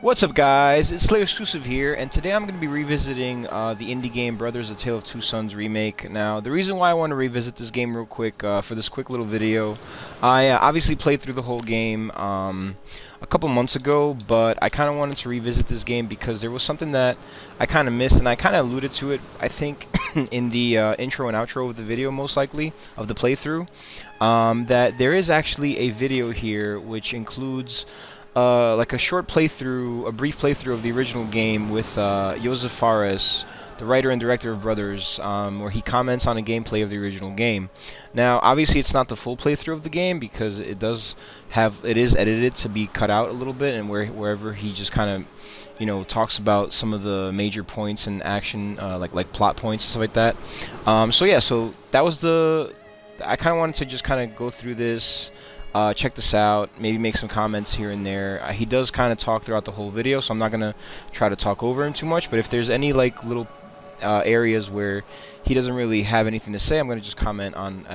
What's up, guys? It's Slayer Exclusive here, and today I'm going to be revisiting the indie game Brothers: A Tale of Two Sons remake. Now, the reason why I want to revisit this game real quick for this quick little video, I obviously played through the whole game a couple months ago, but I kind of wanted to revisit this game because there was something that I kind of missed, and I kind of alluded to it, I think, in the intro and outro of the video, most likely, of the playthrough, that there is actually a video here which includes like a short playthrough, a brief playthrough of the original game with Josef Fares, the writer and director of Brothers, where he comments on a gameplay of the original game. Now, obviously, it's not the full playthrough of the game because it is edited to be cut out a little bit, and wherever he just kind of, talks about some of the major points and action, like plot points and stuff like that. So yeah, so that was I kind of wanted to just kind of go through this. Check this out, maybe make some comments here and there. He does kind of talk throughout the whole video, so I'm not going to try to talk over him too much, but if there's any like little areas where he doesn't really have anything to say, I'm going to just comment on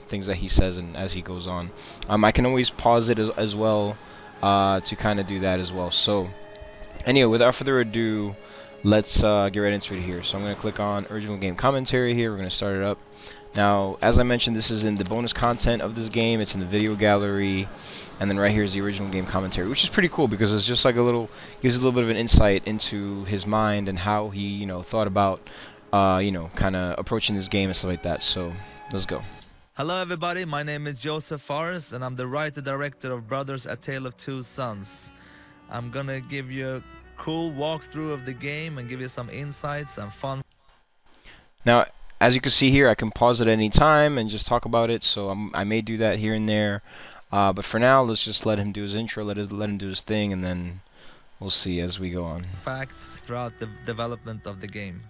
things that he says and as he goes on. I can always pause it as well to kind of do that as well. So anyway, without further ado, let's get right into it here. So I'm going to click on original game commentary here. We're going to start it up. Now, as I mentioned, this is in the bonus content of this game. It's in the video gallery, and then right here is the original game commentary, which is pretty cool because it's just like gives a little bit of an insight into his mind and how he, thought about, kind of approaching this game and stuff like that. So, let's go. Hello everybody, my name is Josef Fares and I'm the writer-director of Brothers: A Tale of Two Sons. I'm gonna give you a cool walkthrough of the game and give you some insights and fun. Now, as you can see here, I can pause at any time and just talk about it, so I may do that here and there. But for now, let's just let him do his intro, let him do his thing, and then we'll see as we go on. Facts throughout the development of the game.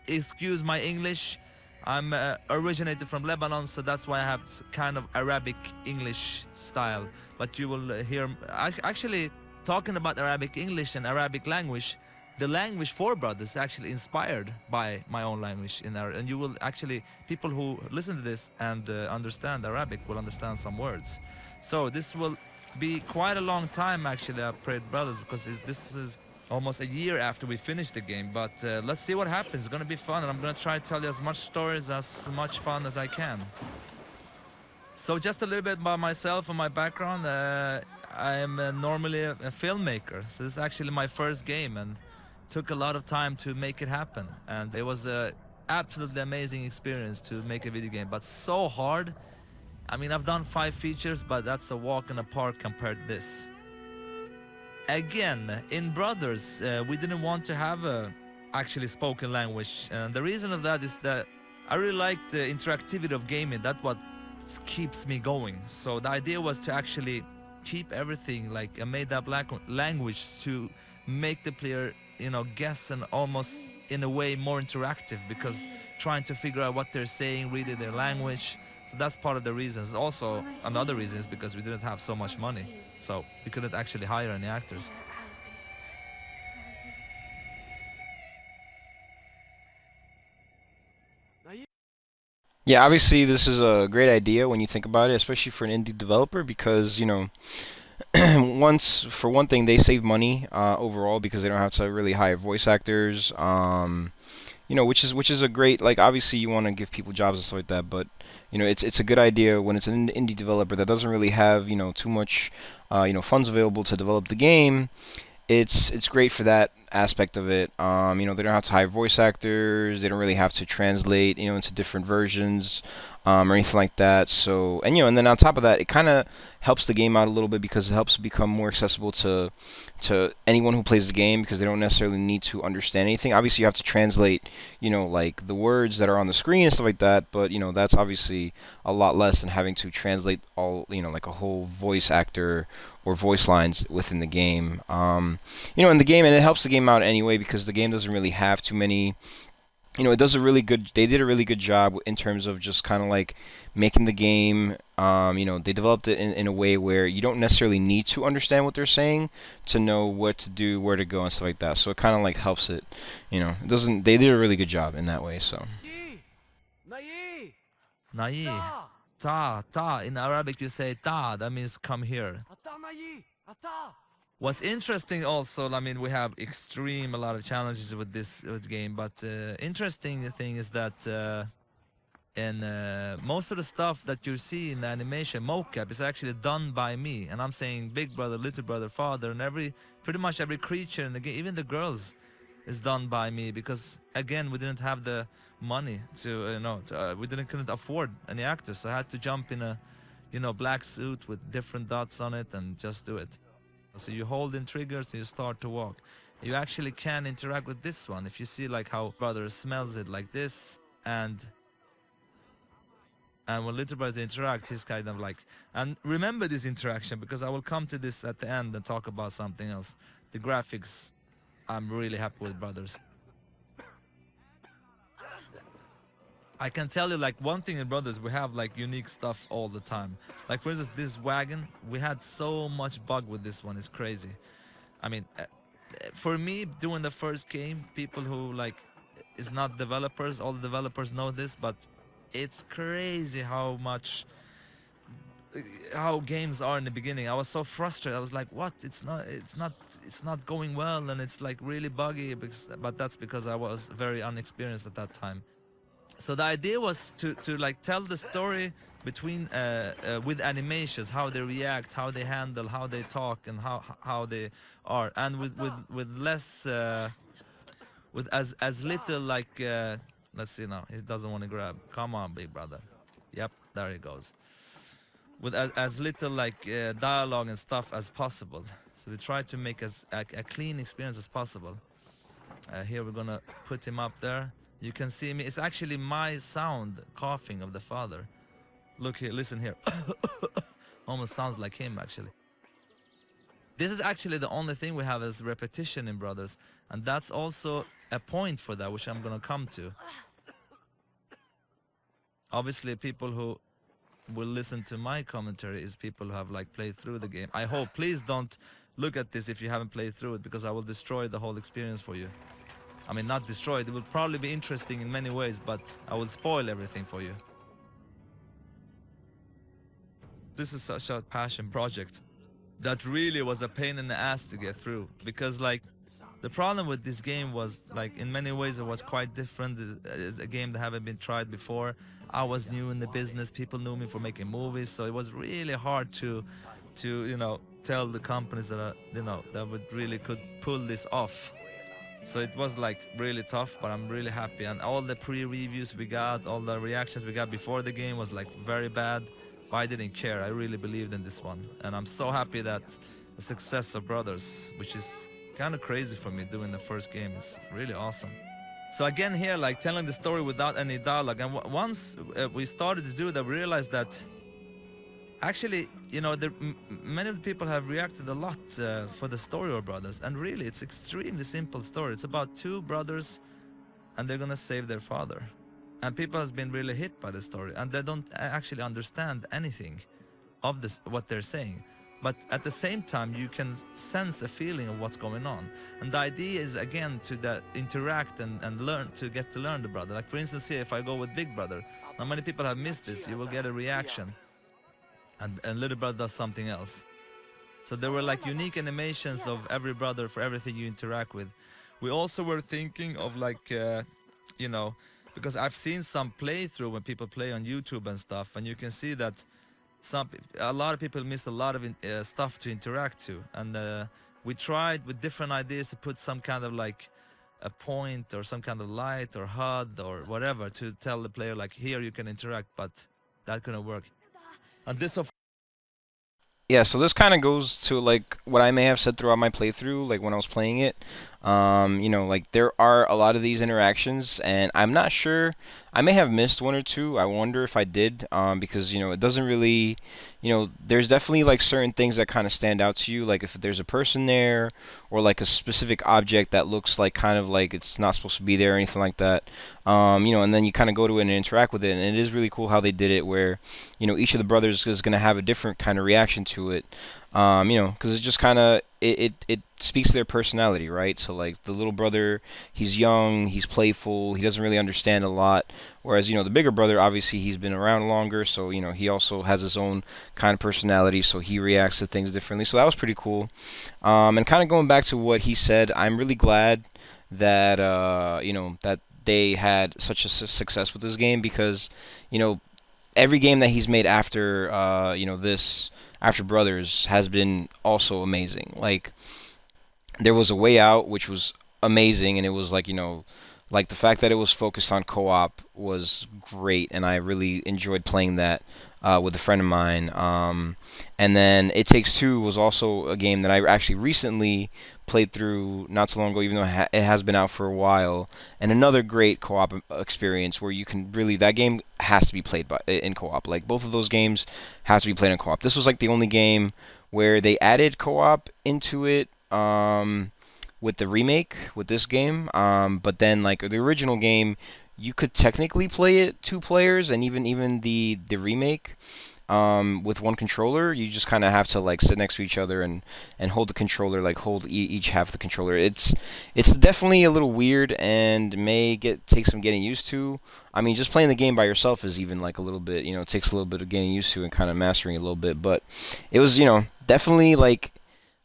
Excuse my English, I'm originated from Lebanon, so that's why I have kind of Arabic English style. But you will hear, actually, talking about Arabic English and Arabic language, the language for Brothers is actually inspired by my own language and you will actually, people who listen to this and understand Arabic will understand some words. So this will be quite a long time actually I played Brothers because this is almost a year after we finished the game, but let's see what happens. It's gonna be fun and I'm gonna try to tell you as much stories, as much fun as I can. So just a little bit about myself and my background. I am normally a filmmaker, so this is actually my first game and took a lot of time to make it happen, and it was a absolutely amazing experience to make a video game, but so hard. I mean, I've done 5 features, but that's a walk in the park compared to this. Again, in Brothers, we didn't want to have a actually spoken language, and the reason of that is that I really like the interactivity of gaming. That's what keeps me going. So the idea was to actually keep everything like a made-up language to make the player guess and almost in a way more interactive, because trying to figure out what they're saying, reading their language. So that's part of the reasons. Also another reason is because we didn't have so much money, so we couldn't actually hire any actors. Yeah, obviously this is a great idea when you think about it, especially for an indie developer, because for one thing, they save money overall because they don't have to really hire voice actors. Which is a great, like, obviously you want to give people jobs and stuff like that, but it's a good idea when it's an indie developer that doesn't really have too much funds available to develop the game. It's great for that aspect of it. They don't have to hire voice actors. They don't really have to translate, into different versions, or anything like that. So, and then on top of that, it kind of helps the game out a little bit because it helps it become more accessible to anyone who plays the game, because they don't necessarily need to understand anything. Obviously, you have to translate, like the words that are on the screen and stuff like that. But that's obviously a lot less than having to translate all, like a whole voice actor or voice lines within the game. In the game, and it helps the game out anyway because the game doesn't really have too many. It does they did a really good job in terms of just kind of like making the game. They developed it in a way where you don't necessarily need to understand what they're saying to know what to do, where to go, and stuff like that. So it kind of like helps it. It doesn't. They did a really good job in that way. So. Naiee, Naiee, ta. In Arabic you say ta. That means come here. What's interesting also, I mean, we have a lot of challenges with this game, but interesting thing is that and most of the stuff that you see in the animation mocap is actually done by me, and I'm saying big brother, little brother, father, and pretty much every creature in the game, even the girls, is done by me, because again we didn't have the money to we couldn't afford any actors, so I had to jump in a black suit with different dots on it and just do it. So you hold in triggers and you start to walk. You actually can interact with this one if you see like how brother smells it like this, and when little brother interact, he's kind of like, and remember this interaction because I will come to this at the end and talk about something else. The graphics, I'm really happy with brothers. I can tell you like one thing in brothers, we have like unique stuff all the time. Like for instance, this wagon, we had so much bug with this one, it's crazy. I mean, for me, doing the first game, people who like is not developers, all the developers know this, but it's crazy how games are in the beginning. I was so frustrated. I was like, what? It's not going well, and it's like really buggy, but that's because I was very unexperienced at that time. So the idea was to like tell the story between with animations, how they react, how they handle, how they talk, and how they are, and with less with as little like let's see now, he doesn't want to grab. Come on, big brother. Yep, there he goes. With as little like dialogue and stuff as possible. So we try to make as a clean experience as possible. Here we're gonna put him up there. You can see me. It's actually my sound coughing of the father. Look here, listen here. Almost sounds like him actually. This is actually the only thing we have as repetition in brothers, and that's also a point for that, which I'm gonna come to. Obviously, people who will listen to my commentary is people who have like played through the game. I hope. Please don't look at this if you haven't played through it, because I will destroy the whole experience for you. I mean, not destroy it. It will probably be interesting in many ways, but I will spoil everything for you. This is such a passion project that really was a pain in the ass to get through, because like the problem with this game was like in many ways it was quite different. It's a game that haven't been tried before. I was new in the business. People knew me for making movies, so it was really hard to tell the companies that that would really could pull this off. So it was like really tough, but I'm really happy. And all the pre-reviews we got, all the reactions we got before the game was like very bad, but I didn't care. I really believed in this one, and I'm so happy that the success of Brothers, which is kind of crazy for me doing the first game, is really awesome. So again here, like telling the story without any dialogue, and once we started to do that, we realized that actually, many of the people have reacted a lot for the story of Brothers, and really it's extremely simple story. It's about two brothers and they're gonna save their father, and people has been really hit by the story, and they don't actually understand anything of this what they're saying, but at the same time you can sense a feeling of what's going on. And the idea is again to interact and learn, to get to learn the brother. Like for instance here, if I go with big brother, now many people have missed this, you will get a reaction, and little brother does something else. So there were like unique animations of every brother for everything you interact with. We also were thinking of like because I've seen some playthrough when people play on YouTube and stuff, and you can see that a lot of people miss a lot of stuff to interact to, and we tried with different ideas to put some kind of like a point or some kind of light or HUD or whatever to tell the player like, here you can interact, but that couldn't work. And this of Yeah, so this kind of goes to like what I may have said throughout my playthrough, like when I was playing it. Like there are a lot of these interactions, and I'm not sure. I may have missed one or two. I wonder if I did, because it doesn't really, there's definitely like certain things that kind of stand out to you, like if there's a person there, or like a specific object that looks like kind of like it's not supposed to be there or anything like that. And then you kind of go to it and interact with it, and it is really cool how they did it, where each of the brothers is going to have a different kind of reaction to it. You know, because it just kind of it speaks to their personality, right? So like the little brother, he's young, he's playful, he doesn't really understand a lot. Whereas you know the bigger brother, obviously he's been around longer, so you know he also has his own kind of personality, so he reacts to things differently. So that was pretty cool. And kind of going back to what he said, I'm really glad that you know that they had such a success with this game because you know every game that he's made after you know this after Brothers has been also amazing. Like there was a way out which was amazing, and it was like you know like the fact that it was focused on co-op was great, and I really enjoyed playing that with a friend of mine. And then It Takes Two was also a game that I actually recently played through not so long ago, even though it has been out for a while. And another great co-op experience where you can really that game has to be played in co-op. Like both of those games has to be played in co-op. This was like the only game where they added co-op into it. With the remake with this game. But then like the original game, you could technically play it two players, and even the remake with one controller. You just kind of have to like sit next to each other and hold the controller, like hold each half of the controller. It's definitely a little weird and may take some getting used to. I mean, just playing the game by yourself is even like a little bit, you know, it takes a little bit of getting used to and kind of mastering it a little bit. But it was, you know, definitely like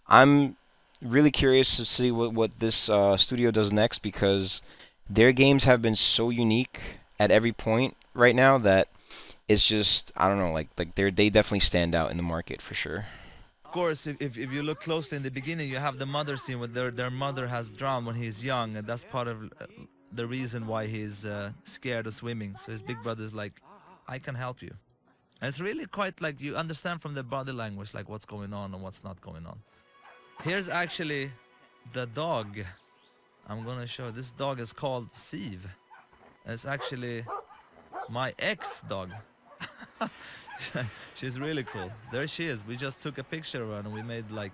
I'm really curious to see what this studio does next because their games have been so unique at every point right now that it's just I don't know like they definitely stand out in the market for sure. Of course, if you look closely in the beginning, you have the mother scene where their mother has drowned when he's young, and that's part of the reason why he's scared of swimming. So his big brother's like, I can help you. And it's really quite like you understand from the body language like what's going on and what's not going on. Here's actually the dog. I'm gonna show. This dog is called Sieve. It's actually my ex dog. She's really cool. There she is. We just took a picture of her and we made like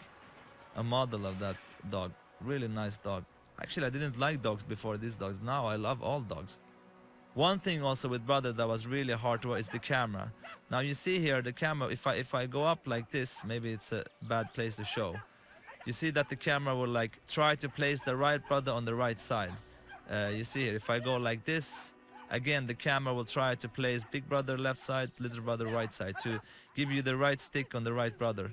a model of that dog. Really nice dog. Actually, I didn't like dogs before these dogs. Now I love all dogs. One thing also with Brother that was really hard to work is the camera. Now you see here the camera. If I go up like this, maybe it's a bad place to show. You see that the camera will like try to place the right brother on the right side. You see here, if I go like this, again the camera will try to place big brother left side, little brother right side to give you the right stick on the right brother.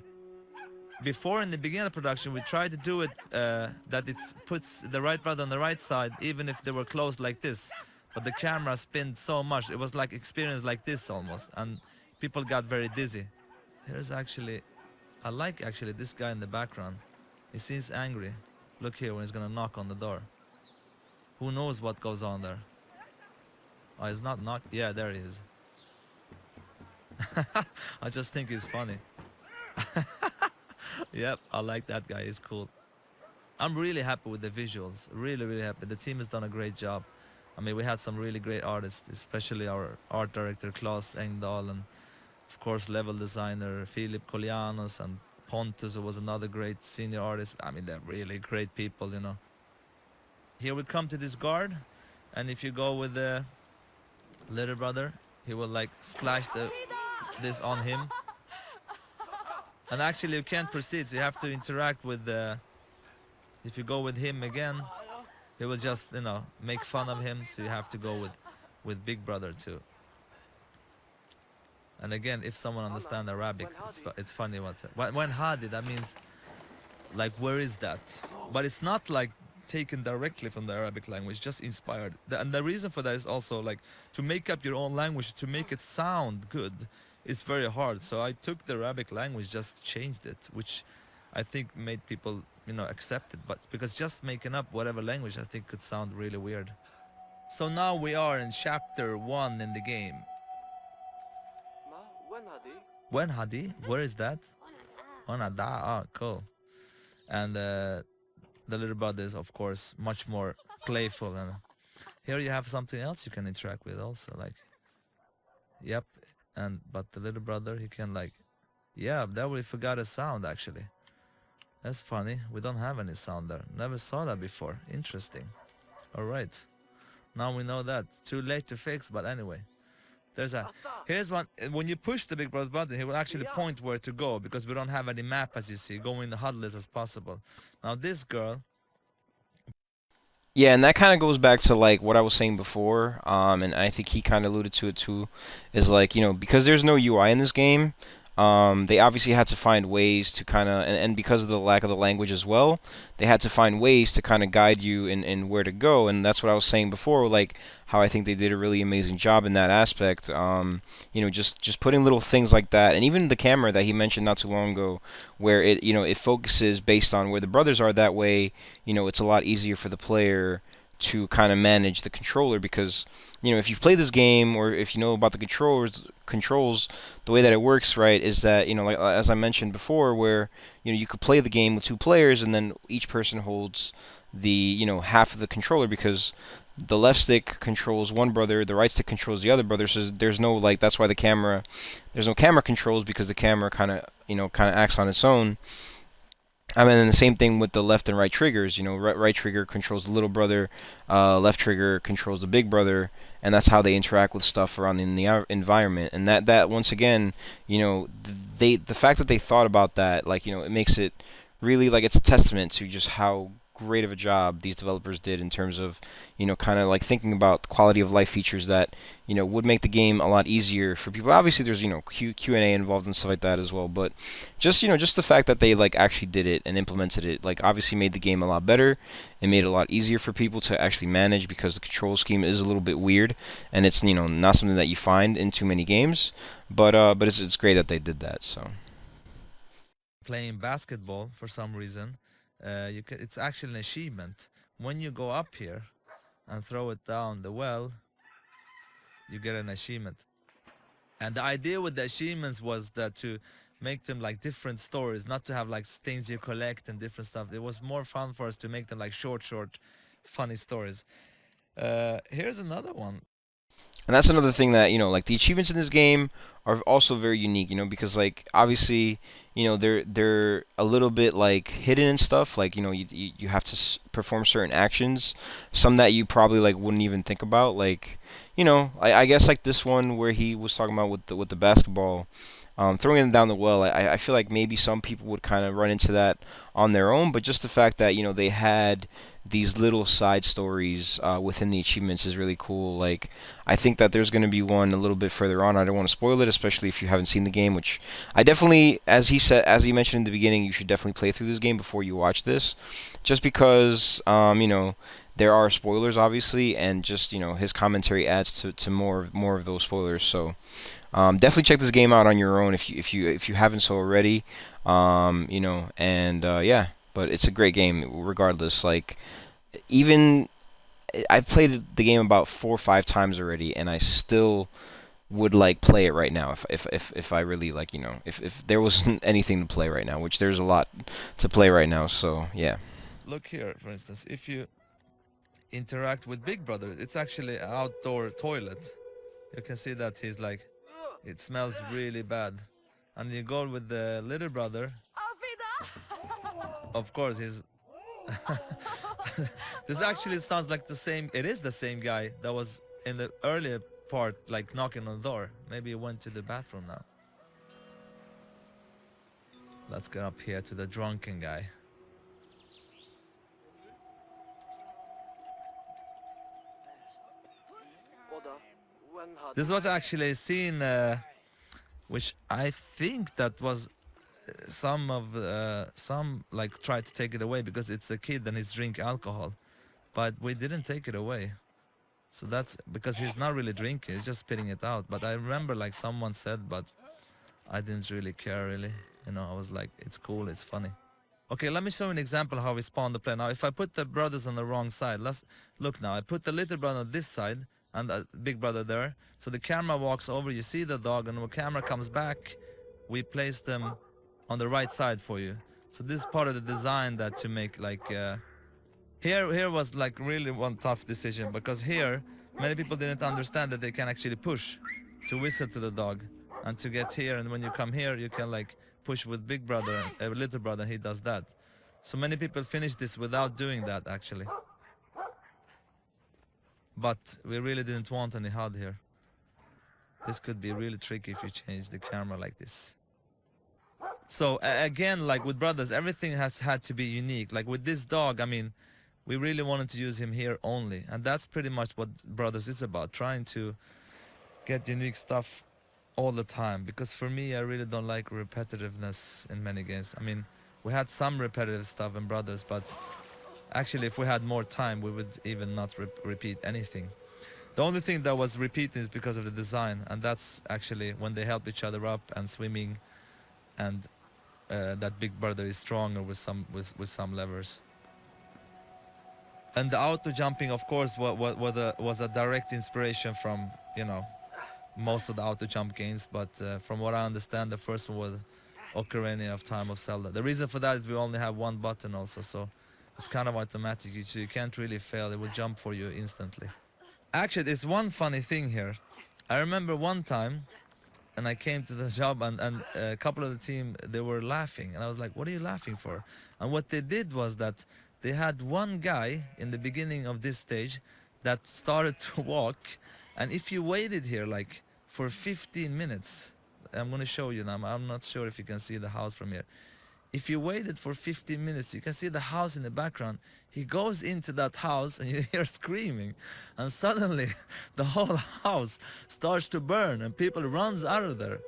Before in the beginning of production we tried to do it that it puts the right brother on the right side even if they were close like this. But the camera spinned so much, it was like experience like this almost, and people got very dizzy. Here's actually, I like actually this guy in the background. He seems angry. Look here when he's gonna knock on the door. Who knows what goes on there? Oh, he's not knock. Yeah, there he is. I just think he's funny. Yep, I like that guy. He's cool. I'm really happy with the visuals. Really, really happy. The team has done a great job. I mean, we had some really great artists, especially our art director Claes Engdahl, and of course level designer Philip Kolianos, and Pontus, who was another great senior artist. I mean, they're really great people, you know. Here we come to this guard, and if you go with the little brother, he will like splash this on him. And actually you can't proceed, so you have to interact with the... If you go with him again, he will just, you know, make fun of him, so you have to go with big brother too. And again, if someone understands Arabic, it's funny when Hadi, that means like where is that? But it's not like taken directly from the Arabic language, just inspired. And the reason for that is also like to make up your own language, to make it sound good, it's very hard. So I took the Arabic language, just changed it, which I think made people, you know, accept it. But because just making up whatever language, I think could sound really weird. So now we are in chapter 1 in the game. When Hadi? Where is that? Onada. Ah, cool. And the little brother is of course much more playful, and here you have something else you can interact with also, like, yep. And but the little brother, he can like, yeah, there we forgot a sound actually. That's funny, we don't have any sound there, never saw that before. Interesting. All right, now we know that. Too late to fix, but anyway, There's a here's one. When you push the big brother button, he will actually point where to go because we don't have any map, as you see. Go in the HUD list as possible. Now this girl. Yeah, and that kind of goes back to like what I was saying before, and I think he kind of alluded to it too, is like, because there's no UI in this game, they obviously had to find ways to kind of, and because of the lack of the language as well, they had to find ways to kind of guide you in where to go, and that's what I was saying before, like how I think they did a really amazing job in that aspect. Just putting little things like that, and even the camera that he mentioned not too long ago, where it focuses based on where the brothers are. That way, it's a lot easier for the player to kind of manage the controller because if you've played this game or if you know about the controls, the way that it works, right, is that like as I mentioned before, where you could play the game with two players and then each person holds the half of the controller because the left stick controls one brother, the right stick controls the other brother. So there's no like that's why there's no camera controls because the camera kind of acts on its own. I mean, and the same thing with the left and right triggers. Right trigger controls the little brother, left trigger controls the big brother, and that's how they interact with stuff around in the environment. And that once again, the fact that they thought about that, like it makes it really like it's a testament to just how great of a job these developers did in terms of kind of like thinking about the quality of life features that would make the game a lot easier for people. Obviously there's Q&A involved and stuff like that as well, but just the fact that they like actually did it and implemented it like obviously made the game a lot better. It made it a lot easier for people to actually manage because the control scheme is a little bit weird and it's not something that you find in too many games, but it's great that they did that. So Playing basketball for some reason, it's actually an achievement. When you go up here and throw it down the well, you get an achievement. And the idea with the achievements was that to make them like different stories, not to have like things you collect and different stuff. It was more fun for us to make them like short, funny stories. Here's another one. And that's another thing that like the achievements in this game are also very unique. Because like obviously, they're a little bit like hidden and stuff. Like you have to perform certain actions, some that you probably like wouldn't even think about. Like I guess like this one where he was talking about with the basketball. Throwing it down the well, I feel like maybe some people would kind of run into that on their own, but just the fact that they had these little side stories within the achievements is really cool. Like I think that there's going to be one a little bit further on. I don't want to spoil it, especially if you haven't seen the game, which I definitely, as he mentioned in the beginning, you should definitely play through this game before you watch this, just because there are spoilers obviously, and just his commentary adds to more of those spoilers. So. Definitely check this game out on your own if you haven't so already. Yeah, but it's a great game regardless. Like even I've played the game about 4 or 5 times already, and I still would like play it right now if I really like if there wasn't anything to play right now, which there's a lot to play right now. So yeah. Look here, for instance, if you interact with Big Brother, it's actually an outdoor toilet. You can see that he's like, it smells really bad. And you go with the little brother. Of course, he's. This actually sounds like the same. It is the same guy that was in the earlier part, like knocking on the door. Maybe he went to the bathroom now. Let's get up here to the drunken guy. This was actually a scene which I think that was some like tried to take it away because it's a kid and he's drink alcohol, but we didn't take it away. So that's because he's not really drinking, he's just spitting it out. But I remember like someone said, but I didn't really care really. I was like, it's cool, it's funny. Okay, let me show you an example how we spawn the play. Now, if I put the brothers on the wrong side, let's look now. I put the little brother on this side and the big brother there. So the camera walks over, you see the dog, and when the camera comes back, we place them on the right side for you. So this is part of the design that to make like here was like really one tough decision, because here many people didn't understand that they can actually push to whistle to the dog and to get here, and when you come here you can like push with big brother, little brother, he does that. So many people finish this without doing that actually, but we really didn't want any HUD here. This could be really tricky if you change the camera like this. So again, like with brothers, everything has had to be unique. Like with this dog, I mean, we really wanted to use him here only, and that's pretty much what brothers is about, trying to get unique stuff all the time. Because for me, I really don't like repetitiveness in many games. I mean, we had some repetitive stuff in brothers, but actually if we had more time, we would even not repeat anything. The only thing that was repeating is because of the design, and that's actually when they help each other up and swimming, and that big brother is stronger with some levers. And the auto jumping, of course, was a direct inspiration from, you know, most of the auto jump games, but from what I understand, the first one was Ocarina of Time of Zelda. The reason for that is we only have one button also, so it's kind of automatic. You can't really fail. It will jump for you instantly. Actually, there's one funny thing here. I remember one time, and I came to the job, and a couple of the team, they were laughing, and I was like, what are you laughing for? And what they did was that they had one guy in the beginning of this stage that started to walk, and if you waited here like for 15 minutes, I'm gonna show you now, I'm not sure if you can see the house from here. If you waited for 15 minutes, you can see the house in the background. He goes into that house and you hear screaming, and suddenly the whole house starts to burn and people runs out of there.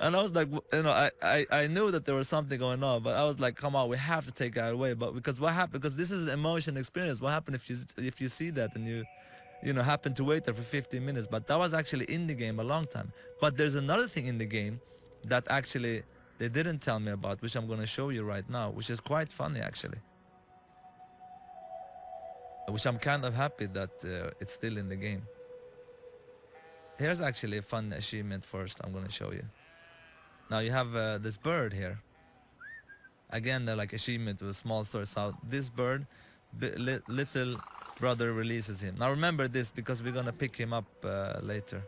And I was like, you know, I knew that there was something going on, but I was like, come on, we have to take that away. But because what happened, because this is an emotion experience, what happened if you see that and you know, happen to wait there for 15 minutes? But that was actually in the game a long time. But there's another thing in the game that actually they didn't tell me about, which I'm gonna show you right now, which is quite funny actually. Which I'm kind of happy that it's still in the game. Here's actually a fun achievement first I'm gonna show you. Now you have this bird here. Again, they're like achievement with a small story. So this bird, little brother releases him. Now remember this because we're gonna pick him up later.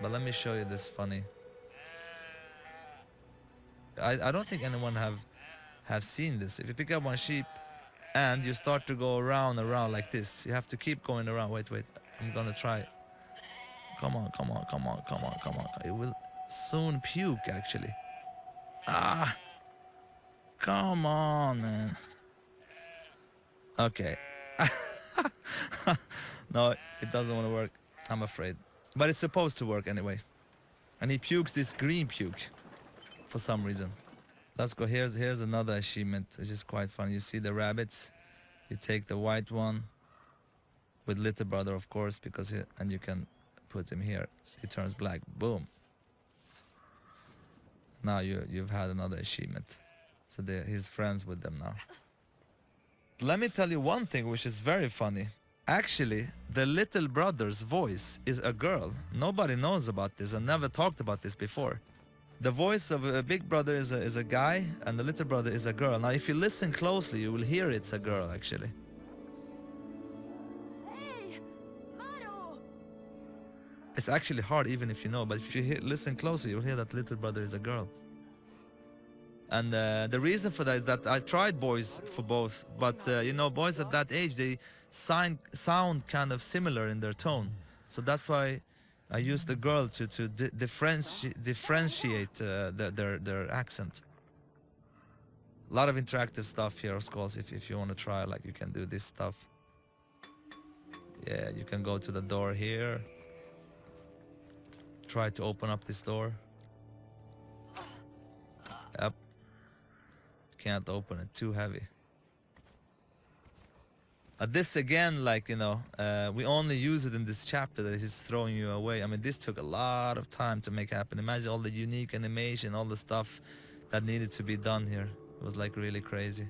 But let me show you this funny. I don't think anyone have seen this. If you pick up one sheep and you start to go around like this, you have to keep going around. Wait, I'm gonna try. Come on. It will soon puke actually. Ah, come on, man. Okay. No, it doesn't want to work, I'm afraid. But it's supposed to work anyway. And he pukes this green puke for some reason. Let's go. Here's another achievement, which is quite fun. You see the rabbits. You take the white one with little brother, of course, because and you can put him here. So he turns black. Boom. Now you've had another achievement. So he's friends with them now. Let me tell you one thing which is very funny. Actually, the little brother's voice is a girl. Nobody knows about this. I never talked about this before. The voice of a big brother is a guy, and the little brother is a girl. Now, if you listen closely, you will hear it's a girl, actually. Hey, Maru. It's actually hard, even if you know, but if you listen closely, you'll hear that little brother is a girl. And the reason for that is that I tried boys for both, but you know, boys at that age, they sound kind of similar in their tone. So that's why I used the girl to differentiate their accent. A lot of interactive stuff here, of course. If you want to try, like, you can do this stuff. Yeah, you can go to the door here. Try to open up this door. Yep. Can't open it, too heavy. This again, like, you know, we only use it in this chapter that is throwing you away. I mean, this took a lot of time to make happen. Imagine all the unique animation, all the stuff that needed to be done here. It was like really crazy.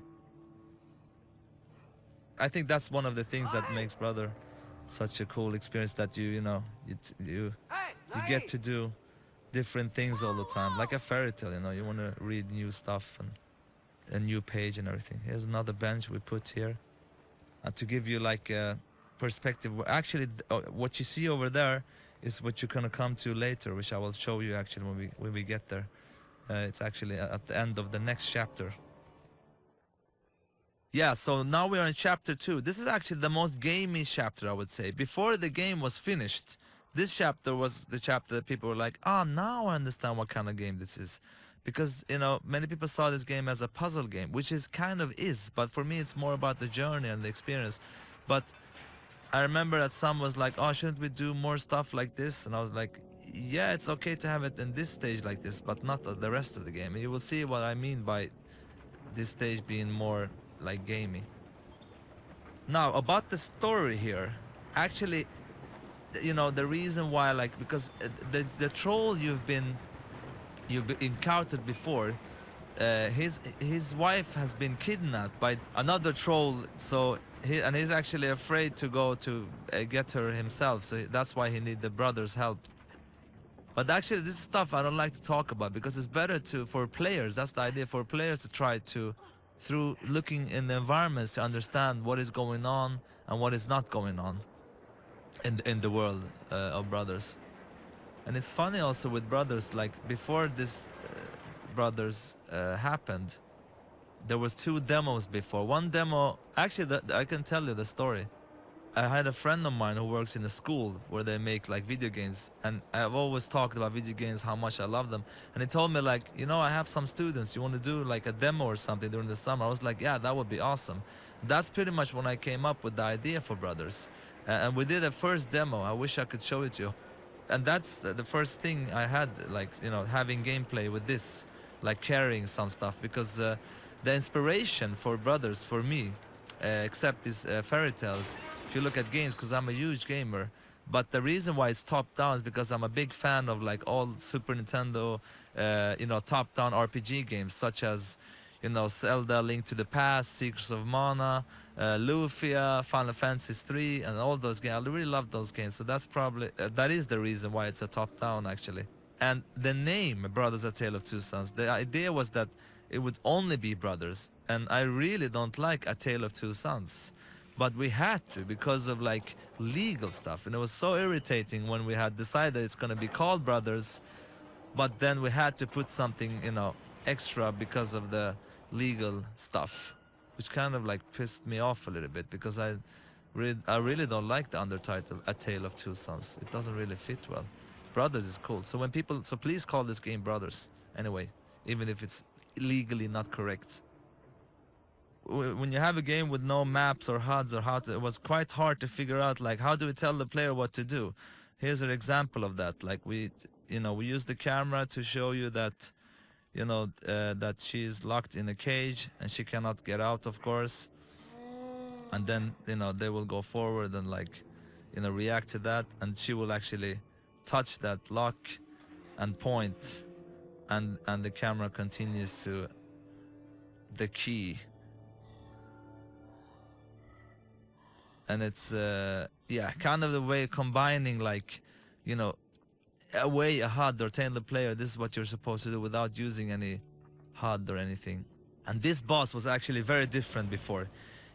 I think that's one of the things that makes Brother such a cool experience, that you get to do different things all the time, like a fairy tale. You know, you want to read new stuff and a new page and everything. Here's another bench we put here. To give you like a perspective. Actually, what you see over there is what you're gonna come to later, which I will show you actually when we get there. It's actually at the end of the next chapter. Yeah, so now we are in chapter 2. This is actually the most gamey chapter, I would say. Before the game was finished, this chapter was the chapter that people were like, oh, now I understand what kind of game this is. Because, you know, many people saw this game as a puzzle game, which is kind of is, but for me it's more about the journey and the experience. But I remember that some was like, oh, shouldn't we do more stuff like this? And I was like, yeah, it's okay to have it in this stage like this, but not the rest of the game. And you will see what I mean by this stage being more like gamey. Now, about the story here, actually, you know, the reason why, like, because the troll you've encountered before, his wife has been kidnapped by another troll, so he's actually afraid to go to get her himself, so that's why he needs the brother's help. But actually, this is stuff I don't like to talk about, because it's better for players, that's the idea, for players to try to, through looking in the environments, to understand what is going on and what is not going on in the world of Brothers. And it's funny also with Brothers, like before this Brothers happened, there was 2 demos before. One demo, actually I can tell you the story. I had a friend of mine who works in a school where they make like video games, and I've always talked about video games, how much I love them, and he told me like, you know, I have some students, you want to do like a demo or something during the summer? I was like, yeah, that would be awesome. That's pretty much when I came up with the idea for Brothers, and we did a first demo. I wish I could show it to you. And that's the first thing I had, like, you know, having gameplay with this, like carrying some stuff, because the inspiration for Brothers for me, except these fairy tales, if you look at games, because I'm a huge gamer, but the reason why it's top down is because I'm a big fan of like all Super Nintendo, you know, top down RPG games, such as, you know, Zelda, Link to the Past, Secrets of Mana, Lufia, Final Fantasy 3, and all those games. I really love those games, so that's probably that is the reason why it's a top down actually. And the name Brothers: A Tale of Two Sons, the idea was that it would only be brothers, and I really don't like A Tale of Two Sons, but we had to because of like legal stuff, and it was so irritating when we had decided it's gonna be called Brothers, but then we had to put something, you know, extra because of the legal stuff, which kind of like pissed me off a little bit, because I really don't like the undertitle A Tale of Two Sons. It doesn't really fit well. Brothers is cool. So when people, so please call this game Brothers anyway, even if it's legally not correct. When you have a game with no maps or HUDs or how to, it was quite hard to figure out like how do we tell the player what to do. Here's an example of that. Like we use the camera to show you that, you know, that she's locked in a cage and she cannot get out, of course. And then, you know, they will go forward and like, you know, react to that, and she will actually touch that lock and point, and the camera continues to the key. And it's yeah, kind of the way combining, like, you know, a HUD or telling the player this is what you're supposed to do without using any HUD or anything. And this boss was actually very different before.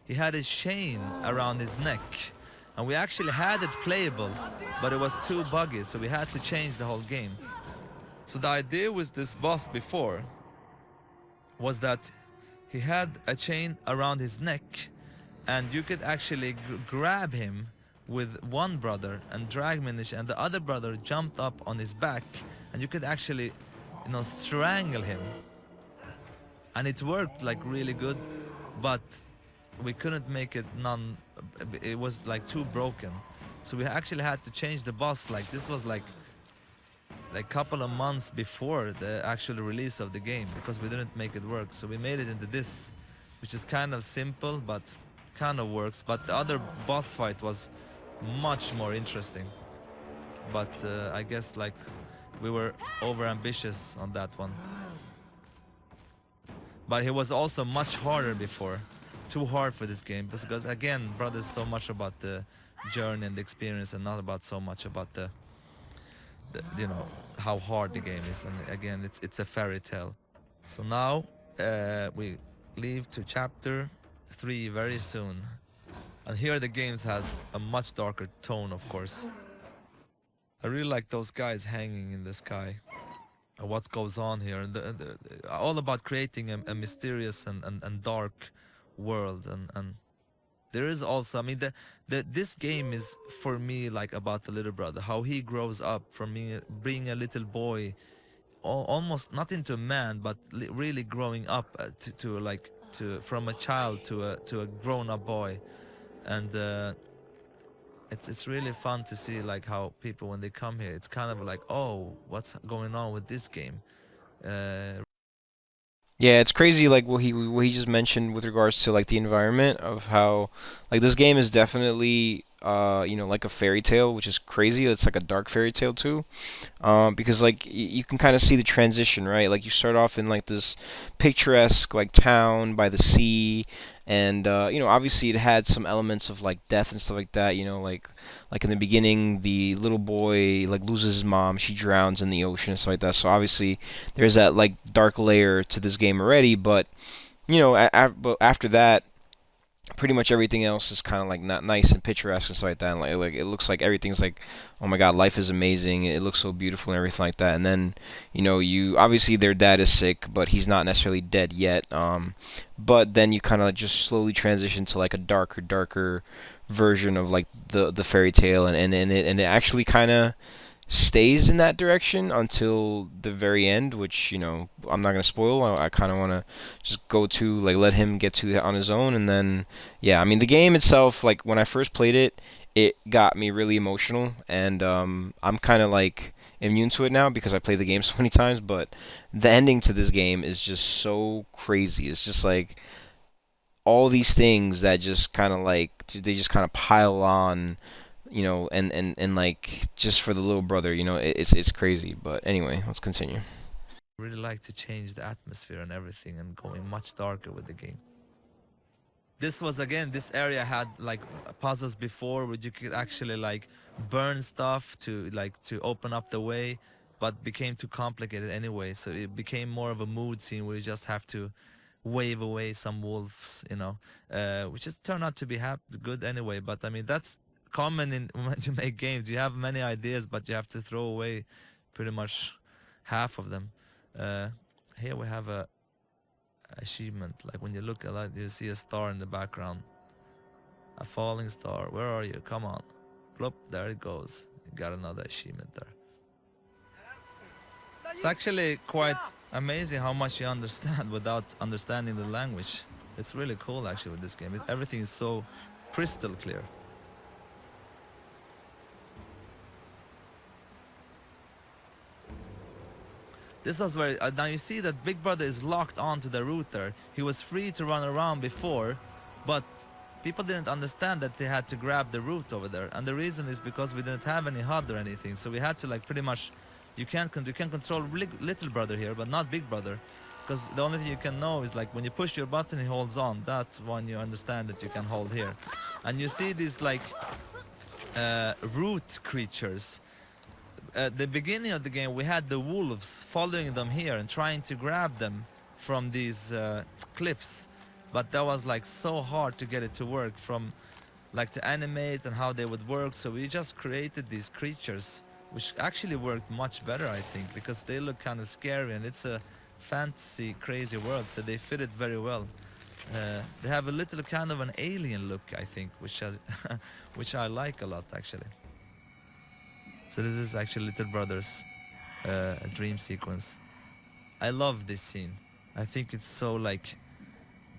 He had a chain around his neck, and we actually had it playable, but it was too buggy, so we had to change the whole game. So the idea with this boss before was that he had a chain around his neck, and you could actually grab him with one brother and drag him in the chain, and the other brother jumped up on his back, and you could actually, you know, strangle him. And it worked like really good, but we couldn't make it it was like too broken. So we actually had to change the boss. Like this was like couple of months before the actual release of the game, because we didn't make it work. So we made it into this, which is kind of simple, but kind of works. But the other boss fight was much more interesting. But I guess like we were over ambitious on that one. But he was also much harder before. Too hard for this game, because again, Brothers is so much about the journey and the experience, and not about so much about the you know, how hard the game is. And again, it's a fairy tale. So now we leave to chapter 3 very soon, and here the games has a much darker tone, of course. I really like those guys hanging in the sky, and what goes on here, and all about creating a mysterious and dark world, and there is also, I mean, this game is for me like about the little brother, how he grows up from being a little boy, almost not into a man, but really growing up to like to from a child to a grown-up boy. And it's really fun to see like how people, when they come here, it's kind of like, oh, what's going on with this game. Yeah, it's crazy like what he just mentioned with regards to like the environment of how like this game is definitely like a fairy tale, which is crazy. It's like a dark fairy tale too. Because like you can kind of see the transition, right? Like you start off in like this picturesque like town by the sea, and obviously it had some elements of like death and stuff like that. Like in the beginning, the little boy like loses his mom, she drowns in the ocean and stuff like that. So obviously there's that like dark layer to this game already, but but after that, pretty much everything else is kind of like not nice and picturesque and stuff like that. And like it looks like everything's like, oh my god, life is amazing. It looks so beautiful and everything like that. And then you obviously their dad is sick, but he's not necessarily dead yet. But then you kind of just slowly transition to like a darker version of like the fairy tale, and it actually kind of stays in that direction until the very end, which I'm not gonna spoil. I kind of want to just go to like let him get to it on his own, and then yeah, I mean the game itself, like when I first played it, it got me really emotional, and I'm kind of like immune to it now because I played the game so many times. But the ending to this game is just so crazy. It's just like all these things that just kind of like they just kind of pile on, and like just for the little brother, it's crazy. But anyway, let's continue. Really like to change the atmosphere and everything and going much darker with the game. This was, again, this area had like puzzles before where you could actually like burn stuff to open up the way, but became too complicated anyway, so it became more of a mood scene where you just have to wave away some wolves, which has turned out to be good anyway. But I mean, that's common in when you make games. You have many ideas, but you have to throw away pretty much half of them. Here we have a achievement. Like when you look at that, you see a star in the background, a falling star. Where are you? Come on, plop, there it goes. You got another achievement there. It's actually quite amazing how much you understand without understanding the language. It's really cool actually with this game. Everything is so crystal clear. This was where, now you see that Big Brother is locked onto the router. He was free to run around before, but people didn't understand that they had to grab the root over there. And the reason is because we didn't have any HUD or anything. So we had to like pretty much, you can control Little Brother here, but not Big Brother. Because the only thing you can know is like when you push your button, he holds on. That's one you understand that you can hold here. And you see these like root creatures. At the beginning of the game, we had the wolves following them here and trying to grab them from these cliffs, but that was like so hard to get it to work, from like to animate and how they would work. So we just created these creatures, which actually worked much better, I think, because they look kind of scary and it's a fantasy crazy world, so they fit it very well. They have a little kind of an alien look, I think, which has which I like a lot actually. So this is actually Little Brother's dream sequence. I love this scene. I think it's so like,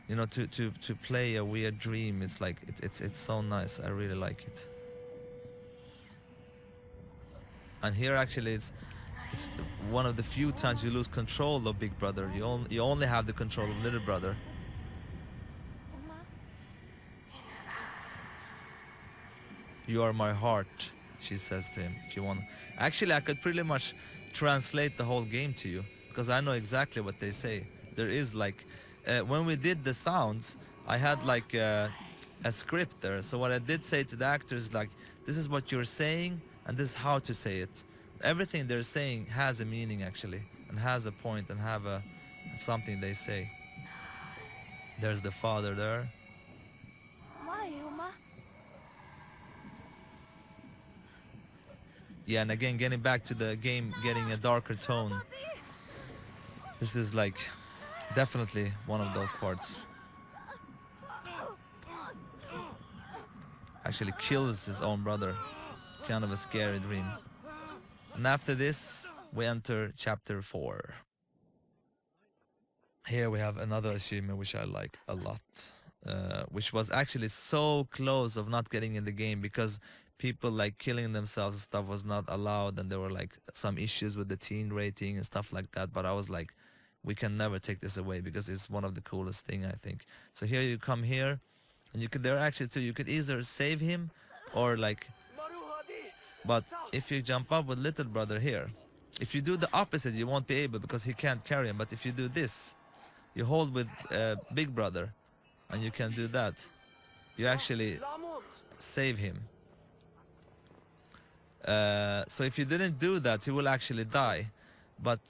to play a weird dream. It's like it's so nice. I really like it. And here actually it's one of the few times you lose control of Big Brother. You only have the control of Little Brother. You are my heart, she says to him. If you want, actually I could pretty much translate the whole game to you, because I know exactly what they say. There is like when we did the sounds, I had like a script there. So what I did say to the actors, like, this is what you're saying and this is how to say it. Everything they're saying has a meaning actually, and has a point, and have something they say. There's the father there. Yeah, and again, getting back to the game, getting a darker tone. This is like definitely one of those parts. actually kills his own brother. Kind of a scary dream. And after this, we enter chapter 4. Here we have another achievement which I like a lot, which was actually so close of not getting in the game because people like killing themselves and stuff was not allowed, and there were like some issues with the teen rating and stuff like that. But I was like, we can never take this away because it's one of the coolest thing, I think. So here you come here, and you could there actually too. You could either save him or like, but if you jump up with little brother here, if you do the opposite, you won't be able because he can't carry him. But if you do this, you hold with big brother, and you can do that. You actually save him. So if you didn't do that, he will actually die. But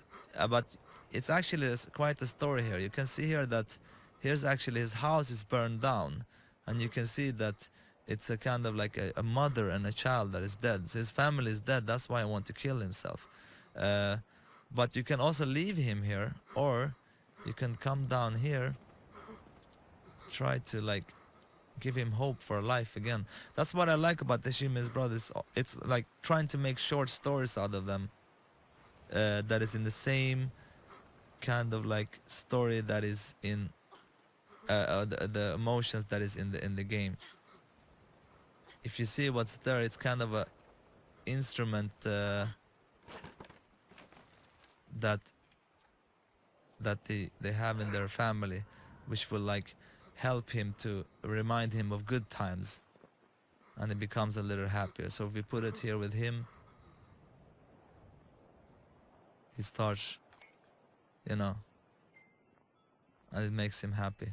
it's actually quite a story here. You can see here that here's actually his house is burned down, and you can see that it's a kind of like a mother and a child that is dead. So his family is dead. That's why I want to kill himself. But you can also leave him here, or you can come down here, try to like give him hope for life again. That's what I like about the Shime's brothers. It's like trying to make short stories out of them, that is in the same kind of like story that is in the emotions that is in the game. If you see what's there, it's kind of a instrument that they have in their family, which will like help him to remind him of good times, and he becomes a little happier. So if we put it here with him, he starts, you know, and it makes him happy.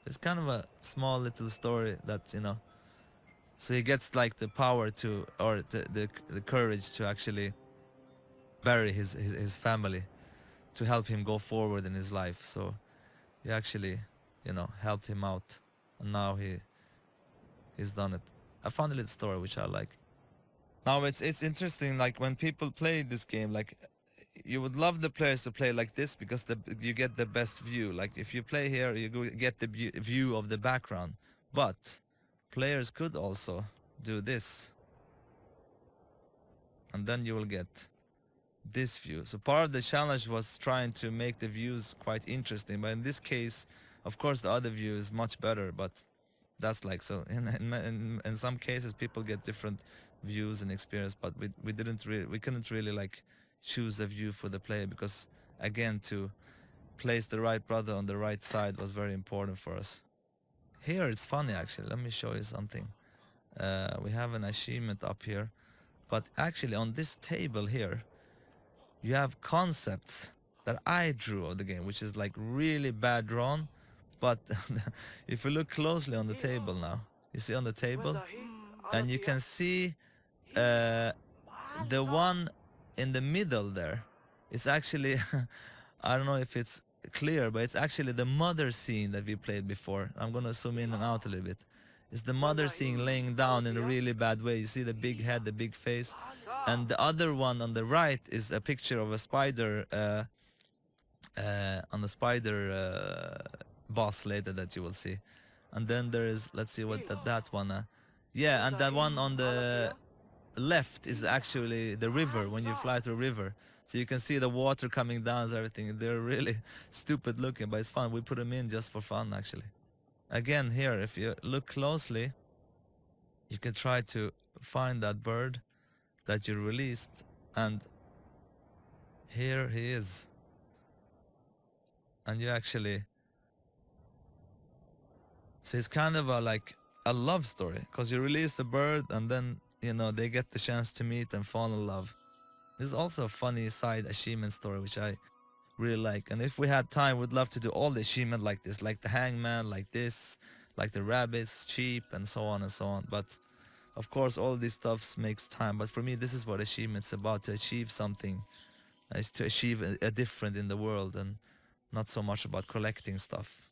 It's kind of a small little story that, you know, so he gets like the power to, or the courage to actually bury his family, to help him go forward in his life. So you actually, you know, helped him out, and now he's done it. I found a little story which I like. Now it's interesting, like when people play this game, like you would love the players to play like this because you get the best view. Like if you play here, you get the view of the background. But players could also do this, and then you will get this view. So part of the challenge was trying to make the views quite interesting, but in this case, of course, the other view is much better. But that's like, so in some cases people get different views and experience, but we couldn't really like choose a view for the player, because again, to place the right brother on the right side was very important for us. Here it's funny actually, let me show you something. We have an achievement up here, but actually on this table here you have concepts that I drew of the game, which is like really bad drawn. But if you look closely on the table now, you see on the table, and you can see the one in the middle there is actually I don't know if it's clear, but it's actually the mother scene that we played before. I'm gonna zoom in and out a little bit. It's the mother scene laying down in a really bad way. You see the big head, the big face, and the other one on the right is a picture of a spider on the spider boss later that you will see. And then there is, let's see what that one, yeah, and that one on the left is actually the river, when you fly through a river. So you can see the water coming down and everything. They're really stupid looking, but it's fun. We put them in just for fun actually. Again here, if you look closely, you can try to find that bird that you released, and here he is. And you actually, so it's kind of like a love story, because you release a bird and then, you know, they get the chance to meet and fall in love. This is also a funny side achievement story which I really like, and if we had time we'd love to do all the achievement like this, like the hangman, like this, like the rabbits, sheep, and so on and so on. But of course all these stuffs makes time, but for me this is what achievement's about, to achieve something, is to achieve a different in the world, and not so much about collecting stuff.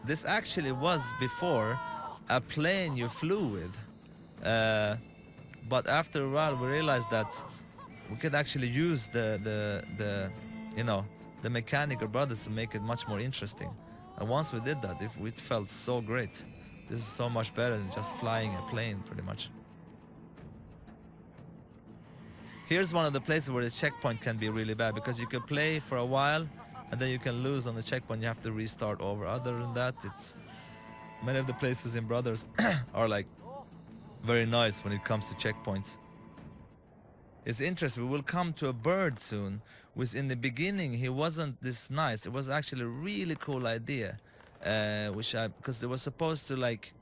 This actually was before a plane you flew with, but after a while we realized that we could actually use the you know, the mechanical brothers to make it much more interesting. And once we did that, it felt so great. This is so much better than just flying a plane, pretty much. Here's one of the places where the checkpoint can be really bad, because you can play for a while and then you can lose on the checkpoint. You have to restart over. Other than that, it's many of the places in Brothers are like very nice when it comes to checkpoints. It's interesting. We will come to a bird soon, which in the beginning he wasn't this nice. It was actually a really cool idea, because they were supposed to like,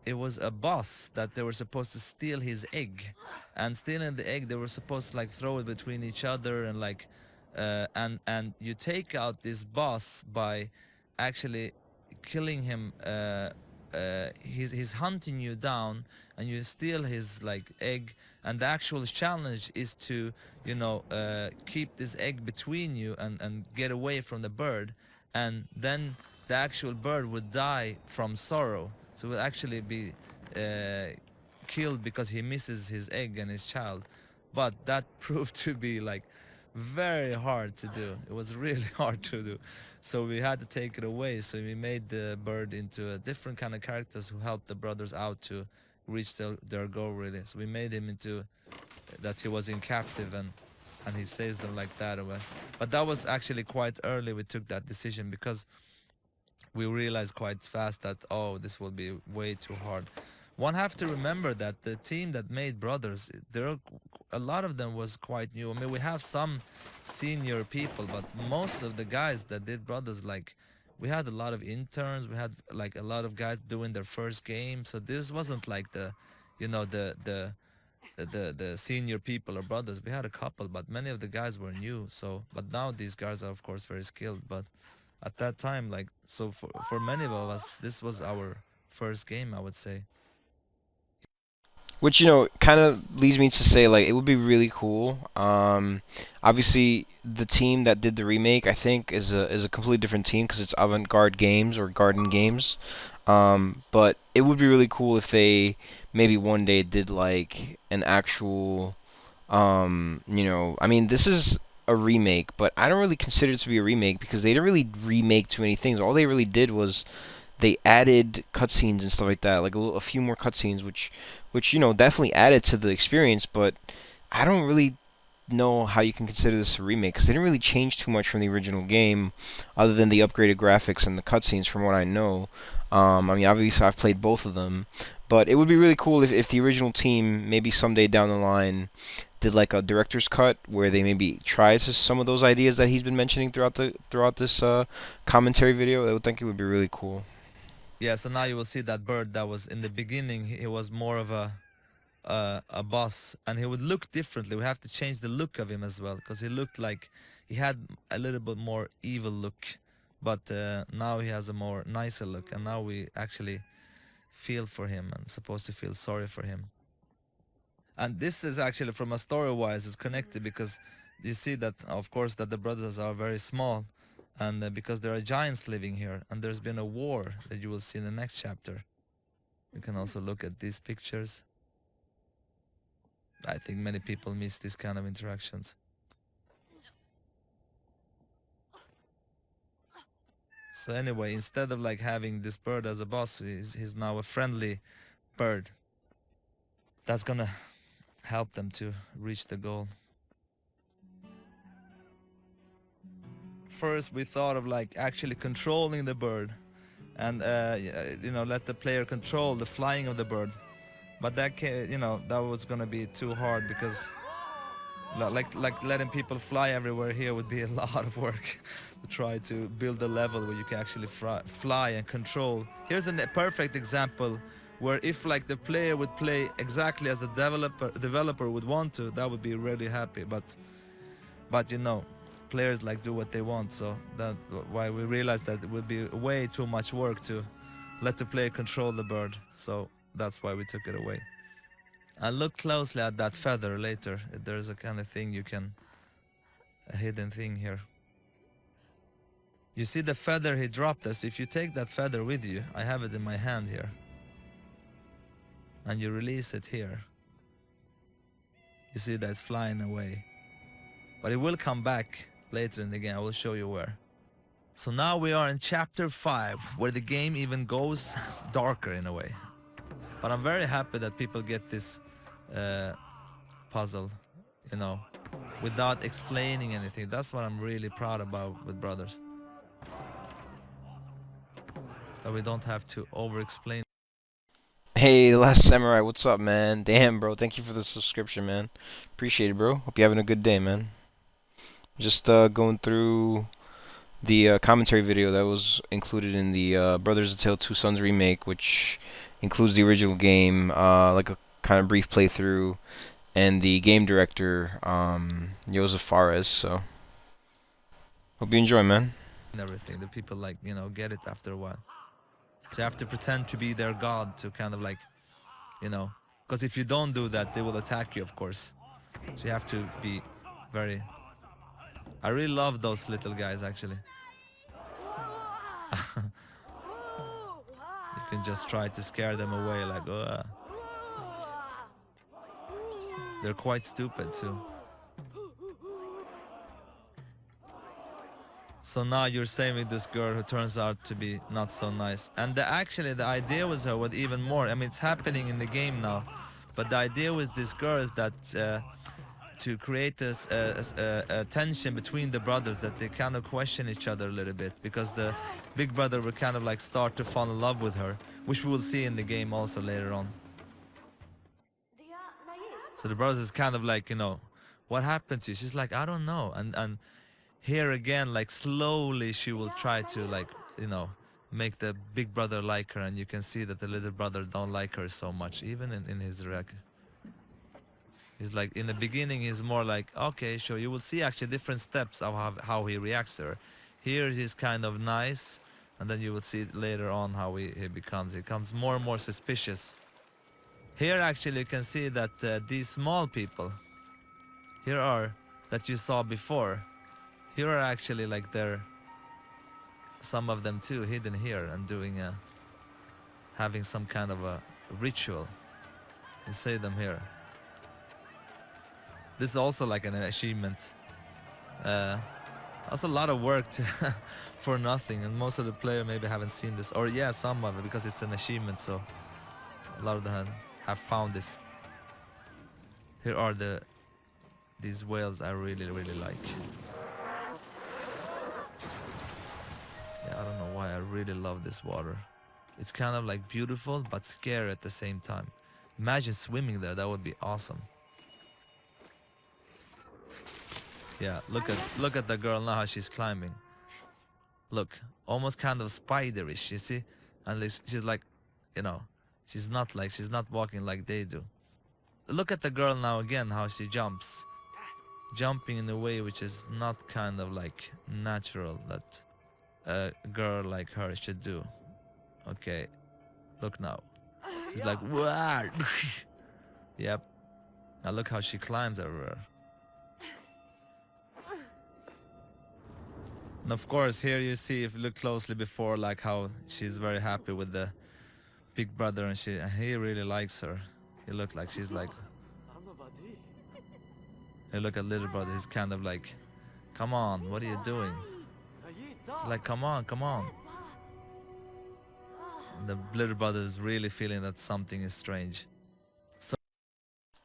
it was a boss that they were supposed to steal his egg, and stealing the egg they were supposed to like throw it between each other, and like and you take out this boss by actually killing him. He's hunting you down and you steal his like egg, and the actual challenge is to, you know, keep this egg between you and get away from the bird, and then the actual bird would die from sorrow, so will actually be killed because he misses his egg and his child. But that proved to be like very hard to do. It was really hard to do, so we had to take it away. So we made the bird into a different kind of characters who helped the brothers out to reach their goal, really. So we made him into that he was in captive, and he saves them like that. But that was actually quite early we took that decision, because we realized quite fast that, oh, this will be way too hard. One have to remember that the team that made Brothers, a lot of them was quite new. I mean, we have some senior people, but most of the guys that did Brothers, like, we had a lot of interns. We had like a lot of guys doing their first game. So this wasn't like the, you know, the senior people or Brothers. We had a couple, but many of the guys were new. So, but now these guys are of course very skilled. But at that time, like, so for many of us, this was our first game, I would say. Which, you know, kind of leads me to say, like, it would be really cool. Obviously, the team that did the remake, I think, is a completely different team because it's Avantgarde Games or Garden Games. But it would be really cool if they maybe one day did like an actual, you know, I mean, this is a remake, but I don't really consider it to be a remake because they didn't really remake too many things. All they really did was they added cutscenes and stuff like that, like a few more cutscenes, which you know definitely added to the experience. But I don't really know how you can consider this a remake because they didn't really change too much from the original game, other than the upgraded graphics and the cutscenes, from what I know. I mean, obviously I've played both of them, but it would be really cool if the original team maybe someday down the line did like a director's cut where they maybe try to some of those ideas that he's been mentioning throughout this commentary video. I would think it would be really cool. Yeah, so now you will see that bird that was in the beginning. He was more of a boss, and he would look differently. We have to change the look of him as well, because he looked like he had a little bit more evil look, but now he has a more nicer look, and now we actually feel for him and supposed to feel sorry for him. And this is actually, from a story-wise, is connected, because you see that, of course, that the brothers are very small, and because there are giants living here, and there's been a war that you will see in the next chapter. You can also look at these pictures. I think many people miss these kind of interactions. So anyway, instead of like having this bird as a boss, he's now a friendly bird that's gonna help them to reach the goal. First we thought of like actually controlling the bird, and you know, let the player control the flying of the bird, but that you know, that was gonna be too hard, because like letting people fly everywhere here would be a lot of work to try to build a level where you can actually fly and control. Here's a perfect example where if like the player would play exactly as the developer would want to, that would be really happy. But you know, players like do what they want, so that's why we realized that it would be way too much work to let the player control the bird, so that's why we took it away. And look closely at that feather later. There's a kind of thing you can, a hidden thing here. You see the feather he dropped us. If you take that feather with you, I have it in my hand here, and you release it here, you see that it's flying away. But it will come back later in the game. I will show you where. So now we are in chapter 5, where the game even goes darker in a way. But I'm very happy that people get this puzzle, you know, without explaining anything. That's what I'm really proud about with Brothers. That we don't have to over-explain. Hey, The Last Samurai, what's up, man? Damn, bro, thank you for the subscription, man. Appreciate it, bro. Hope you're having a good day, man. Just going through the commentary video that was included in the Brothers of Tale Two Sons remake, which includes the original game, like a kind of brief playthrough, and the game director, Joseph Fares. So, hope you enjoy, man. Everything. The people, like, you know, get it after a while. So you have to pretend to be their god to kind of like, you know, because if you don't do that, they will attack you, of course. So you have to be very... I really love those little guys, actually. You can just try to scare them away, like, ugh. They're quite stupid, too. So now you're saving this girl who turns out to be not so nice. And actually the idea with her was even more. I mean, it's happening in the game now. But the idea with this girl is that to create this tension between the brothers, that they kind of question each other a little bit. Because the big brother will kind of like start to fall in love with her. Which we will see in the game also later on. So the brothers is kind of like, you know, what happened to you? She's like, I don't know. And here again, like slowly she will try to, like, you know, make the big brother like her, and you can see that the little brother don't like her so much, even in his reaction. He's like, in the beginning he's more like, okay, sure, you will see actually different steps of how he reacts to her. Here he's kind of nice, and then you will see later on how he becomes more and more suspicious. Here actually you can see that these small people here are that you saw before. Here are actually like some of them too hidden here and doing having some kind of a ritual. You see them here. This is also like an achievement. That's a lot of work for nothing, and most of the players maybe haven't seen this, or yeah, some of it, because it's an achievement, so a lot of them have found this. Here are these whales I really like. Yeah, I don't know why I really love this water. It's kind of like beautiful but scary at the same time. Imagine swimming there, that would be awesome. Yeah, look at the girl now, how she's climbing. Look, almost kind of spiderish, you see? And she's like, you know, she's not walking like they do. Look at the girl now again, how she jumps. Jumping in a way which is not kind of like natural that a girl like her should do. Okay, look now. She's like, wow. Yep. Now look how she climbs everywhere. And of course, here you see, if you look closely before, like how she's very happy with the big brother, and he really likes her. You look like she's like. You look at little brother. He's kind of like, come on, what are you doing? She's like, come on, come on. And the little brother is really feeling that something is strange.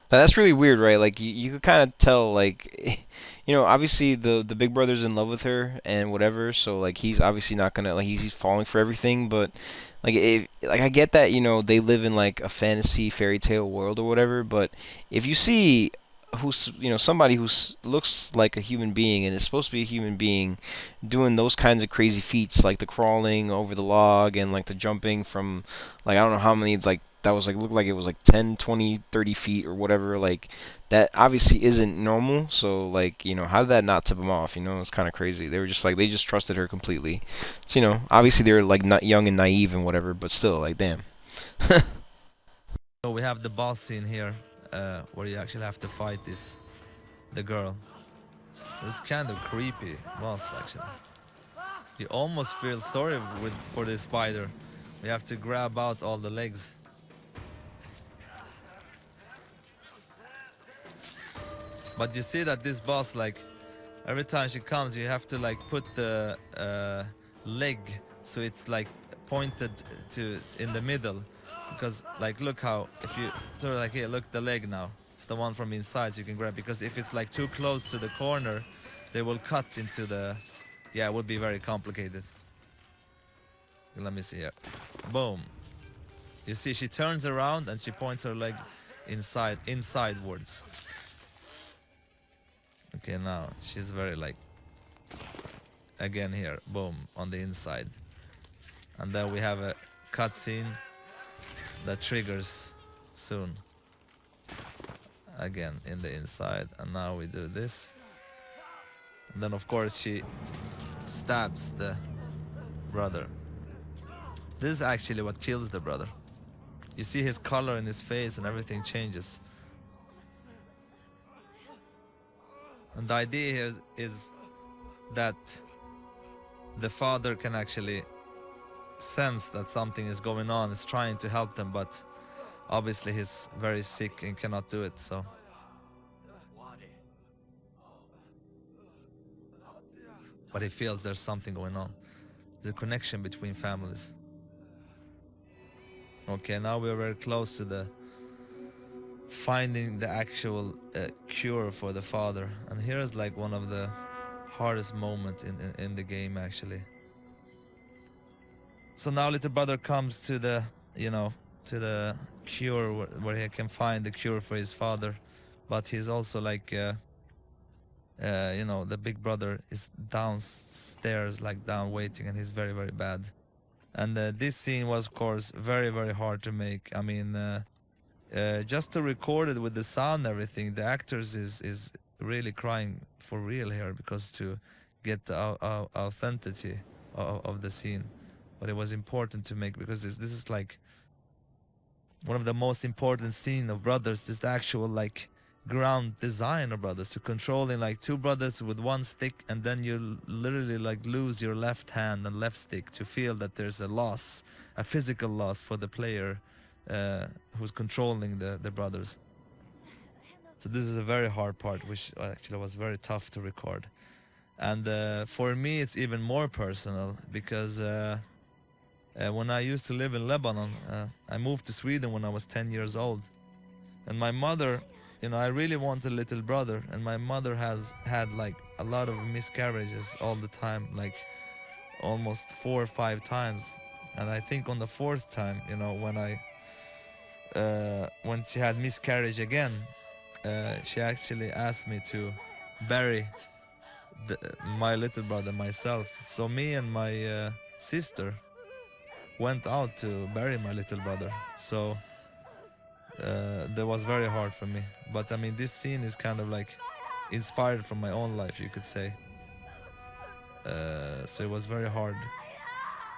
That's really weird, right? Like you could kind of tell, like, you know, obviously the big brother's in love with her and whatever, so like he's obviously not gonna, like, he's falling for everything, but like like I get that, you know, they live in like a fantasy fairy tale world or whatever, but if you see who's, you know, somebody who looks like a human being and is supposed to be a human being doing those kinds of crazy feats, like the crawling over the log and like the jumping from, like, I don't know how many, like, that was like, looked like it was like 10, 20, 30 feet or whatever, like that obviously isn't normal. So like, you know, how did that not tip them off? You know, it's kind of crazy. They were just like, they just trusted her completely. So, you know, obviously they're like not young and naive and whatever, but still, like, damn. So we have the boss scene here, where you actually have to fight the girl. It's kind of creepy boss, actually. You almost feel sorry for this spider. You have to grab out all the legs. But you see that this boss, like, every time she comes, you have to like put the leg, so it's like pointed to in the middle, because like look how, if you sort of like here, look, the leg now, it's the one from inside, so you can grab, because if it's like too close to the corner, they will cut into the, yeah, it would be very complicated. Let me see here. Boom. You see, she turns around and she points her leg insidewards. Okay, now she's very like, again here, boom, on the inside. And then we have a cutscene that triggers soon. Again in the inside, and now we do this. And then of course she stabs the brother. This is actually what kills the brother. You see his color in his face and everything changes. And the idea here is that the father can actually sense that something is going on, is trying to help them, but obviously he's very sick and cannot do it, so. But he feels there's something going on. The connection between families. Okay, now we're very close to the finding the actual cure for the father, and here is like one of the hardest moments in the game actually. So now little brother comes to the, you know, to the cure where he can find the cure for his father, but he's also like you know, the big brother is downstairs, like down waiting, and he's very, very bad. And this scene was of course very, very hard to make. I mean, just to record it with the sound and everything, the actors is really crying for real here, because to get the authenticity of the scene. But it was important to make, because this is like one of the most important scene of brothers, is the actual like ground design of brothers, to controlling like two brothers with one stick, and then you literally like lose your left hand and left stick, to feel that there's a loss, a physical loss for the player who's controlling the brothers. So this is a very hard part, which actually was very tough to record. And for me it's even more personal, because when I used to live in Lebanon, I moved to Sweden when I was 10 years old, and my mother, you know, I really wanted a little brother, and my mother has had like a lot of miscarriages all the time, like almost 4 or 5 times. And I think on the 4th time, you know, when she had miscarriage again, she actually asked me to bury my little brother myself. So me and my sister went out to bury my little brother. So that was very hard for me. But I mean, this scene is kind of like inspired from my own life, you could say. So it was very hard,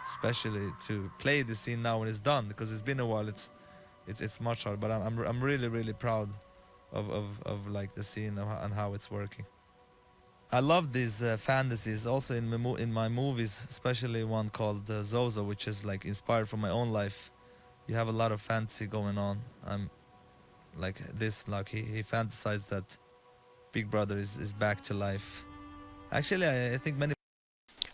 especially to play the scene now when it's done, because it's been a while. It's much harder. But I'm really, really proud of like the scene and how it's working. I love these fantasies also in my movies, especially one called Zozo, which is like inspired from my own life. You have a lot of fantasy going on. I'm like this, like he fantasized that Big Brother is back to life. Actually, I think many.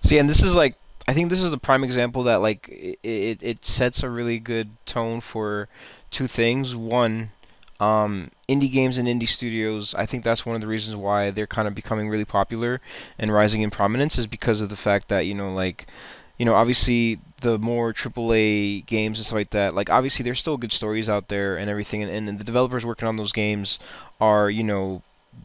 See, and this is like, I think this is the prime example that like it sets a really good tone for two things. One, indie games and indie studios, I think that's one of the reasons why they're kind of becoming really popular and rising in prominence, is because of the fact that, you know, like, you know, obviously the more AAA games and stuff like that, like obviously there's still good stories out there and everything, and the developers working on those games are, you know,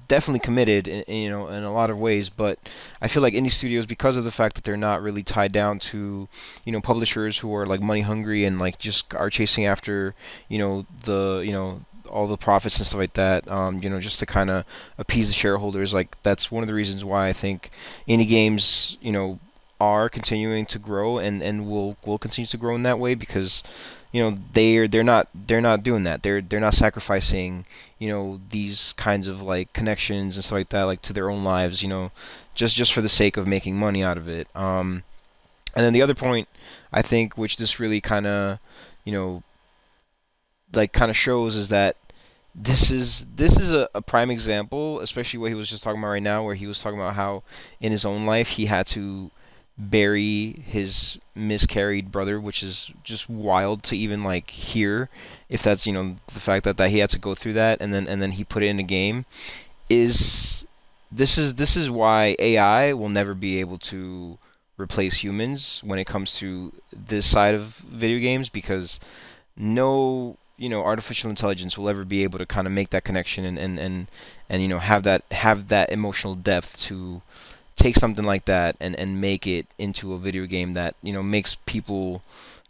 definitely committed you know, in a lot of ways. But I feel like indie studios, because of the fact that they're not really tied down to, you know, publishers who are like money hungry and like just are chasing after, you know, the, you know, all the profits and stuff like that, you know, just to kind of appease the shareholders. Like that's one of the reasons why I think indie games, you know, are continuing to grow and will continue to grow in that way, because, you know, they're not doing that. They're not sacrificing, you know, these kinds of like connections and stuff like that, like to their own lives, you know, just for the sake of making money out of it. And then the other point, I think, which this really kind of, you know, like kind of shows, is that this is a prime example, especially what he was just talking about right now, where he was talking about how in his own life he had to bury his miscarried brother, which is just wild to even like hear. If that's the fact that he had to go through that, and then he put it in a game, is this is why AI will never be able to replace humans when it comes to this side of video games, because no artificial intelligence will ever be able to kind of make that connection and have that emotional depth to take something like that and make it into a video game that makes people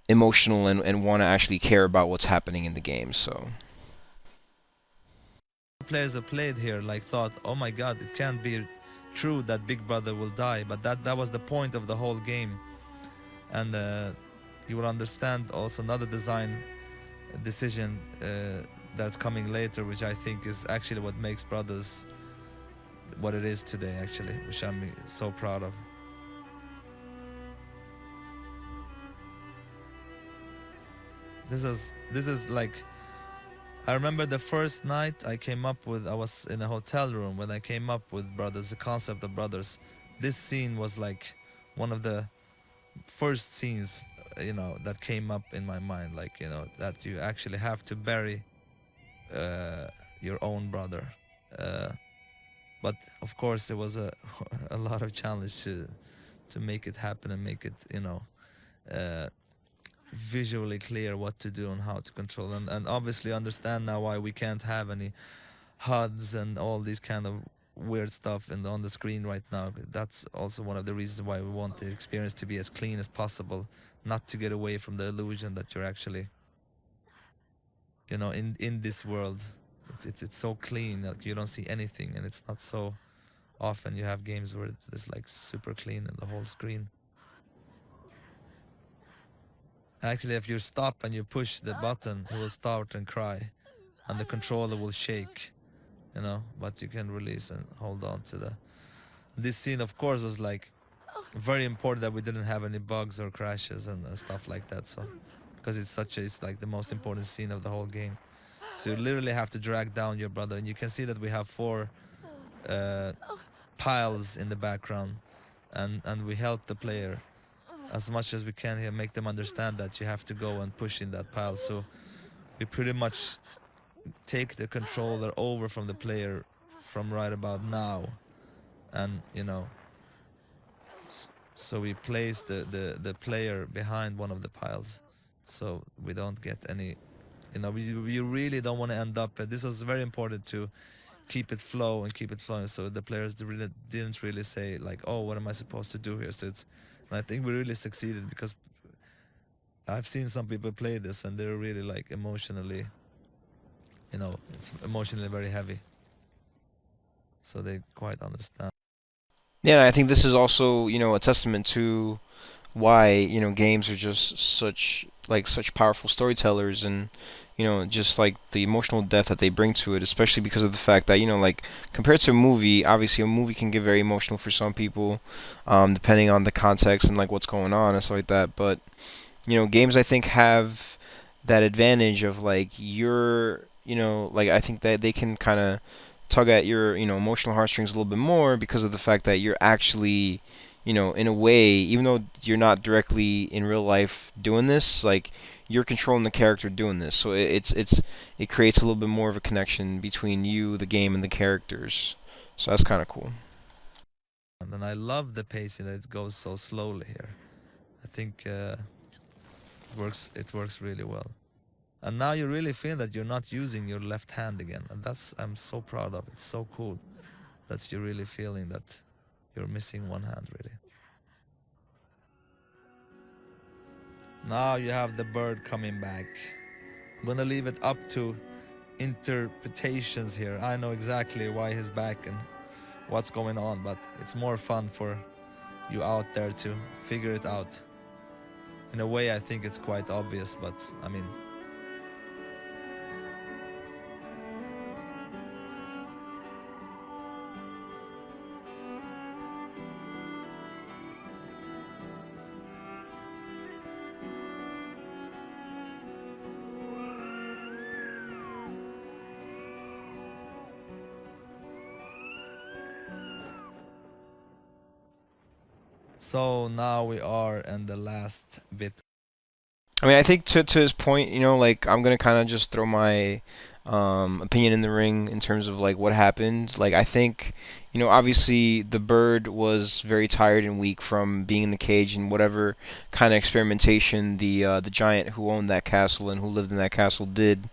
emotional and want to actually care about what's happening in the game. So Players that played here like thought, oh my god, it can't be true that Big Brother will die, but that was the point of the whole game. And you will understand also another design decision that's coming later, which I think is actually what makes Brothers what it is today, actually, which I'm so proud of. This is like, I remember the first night I came up with, I was in a hotel room when I came up with Brothers, the concept of Brothers. This scene was like one of the first scenes, that came up in my mind, like, that you actually have to bury your own brother. Uh, but of course it was a a lot of challenge to make it happen and make it, uh, visually clear what to do and how to control, and obviously understand now why we can't have any HUDs and all these kind of weird stuff on the screen right now. That's also one of the reasons why we want the experience to be as clean as possible, not to get away from the illusion that you're actually, in this world. It's so clean that you don't see anything, and it's not so often you have games where it's like super clean in the whole screen. Actually, if you stop and you push the button, it will start and cry, and the controller will shake, but you can release and hold on to the. This scene, of course, was like very important that we didn't have any bugs or crashes and stuff like that. So, because it's like the most important scene of the whole game. So you literally have to drag down your brother, and you can see that we have 4 uh, piles in the background, and we help the player as much as we can here, make them understand that you have to go and push in that pile. So we pretty much take the controller over from the player from right about now, and so we place the player behind one of the piles, so we don't get any, we really don't want to end up, this was very important to keep it flow and keep it flowing, so the players really didn't really say like, oh, what am I supposed to do here? So and I think we really succeeded, because I've seen some people play this and they're really like emotionally, it's emotionally very heavy, so they quite understand. yeah, I think this is also a testament to why games are just such powerful storytellers, and just like the emotional depth that they bring to it, especially because of the fact that like compared to a movie, obviously a movie can get very emotional for some people, depending on the context and like what's going on and stuff like that. But games I think have that advantage of like like I think that they can kind of tug at your emotional heartstrings a little bit more, because of the fact that you're actually in a way, even though you're not directly in real life doing this, like you're controlling the character doing this, so it creates a little bit more of a connection between you, the game, and the characters. So that's kind of cool. And I love the pacing that it goes so slowly here. I think it works really well. And now you really feel that you're not using your left hand again, and I'm so proud of. It's so cool that you're really feeling that you're missing one hand, really. Now you have the bird coming back. I'm gonna leave it up to interpretations here. I know exactly why he's back and what's going on, but it's more fun for you out there to figure it out. In a way, I think it's quite obvious, but I mean, So now we are in the last bit. I mean, I think to his point, you know, like I'm gonna kind of just throw my opinion in the ring in terms of like what happened. Like I think, you know, obviously the bird was very tired and weak from being in the cage and whatever kind of experimentation the giant who owned that castle and who lived in that castle did.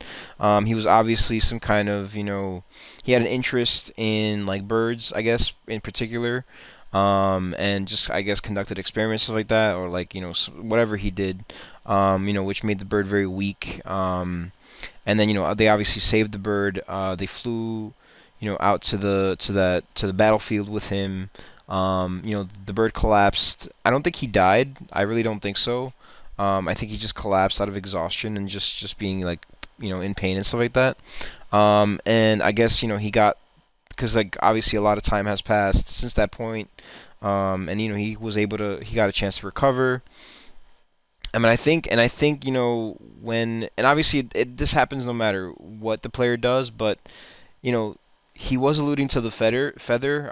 He was obviously some kind of, you know, he had an interest in like birds, I guess in particular. And just I guess conducted experiments stuff like that, or like you know whatever he did, you know, which made the bird very weak. And then you know they obviously saved the bird. They flew, you know, out to the battlefield with him. You know, the bird collapsed. I don't think he died. I really don't think so. I think he just collapsed out of exhaustion and just being like you know in pain and stuff like that. And I guess you know he got because like obviously a lot of time has passed since that point. And you know he got a chance to recover. I mean, I think you know when, and obviously this happens no matter what the player does, but you know he was alluding to the feather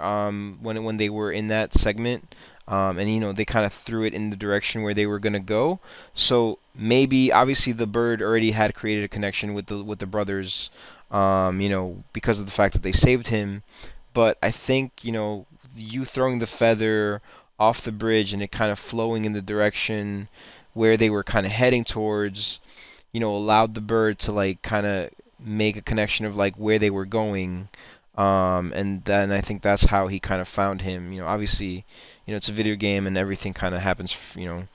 when they were in that segment, and you know they kind of threw it in the direction where they were gonna go. So maybe obviously the bird already had created a connection with the brothers, you know, because of the fact that they saved him. But I think you know you throwing the feather off the bridge and it kind of flowing in the direction where they were kind of heading towards, you know, allowed the bird to like kind of make a connection of like where they were going. And then I think that's how he kind of found him. You know, obviously, you know, it's a video game and everything kind of happens, you know,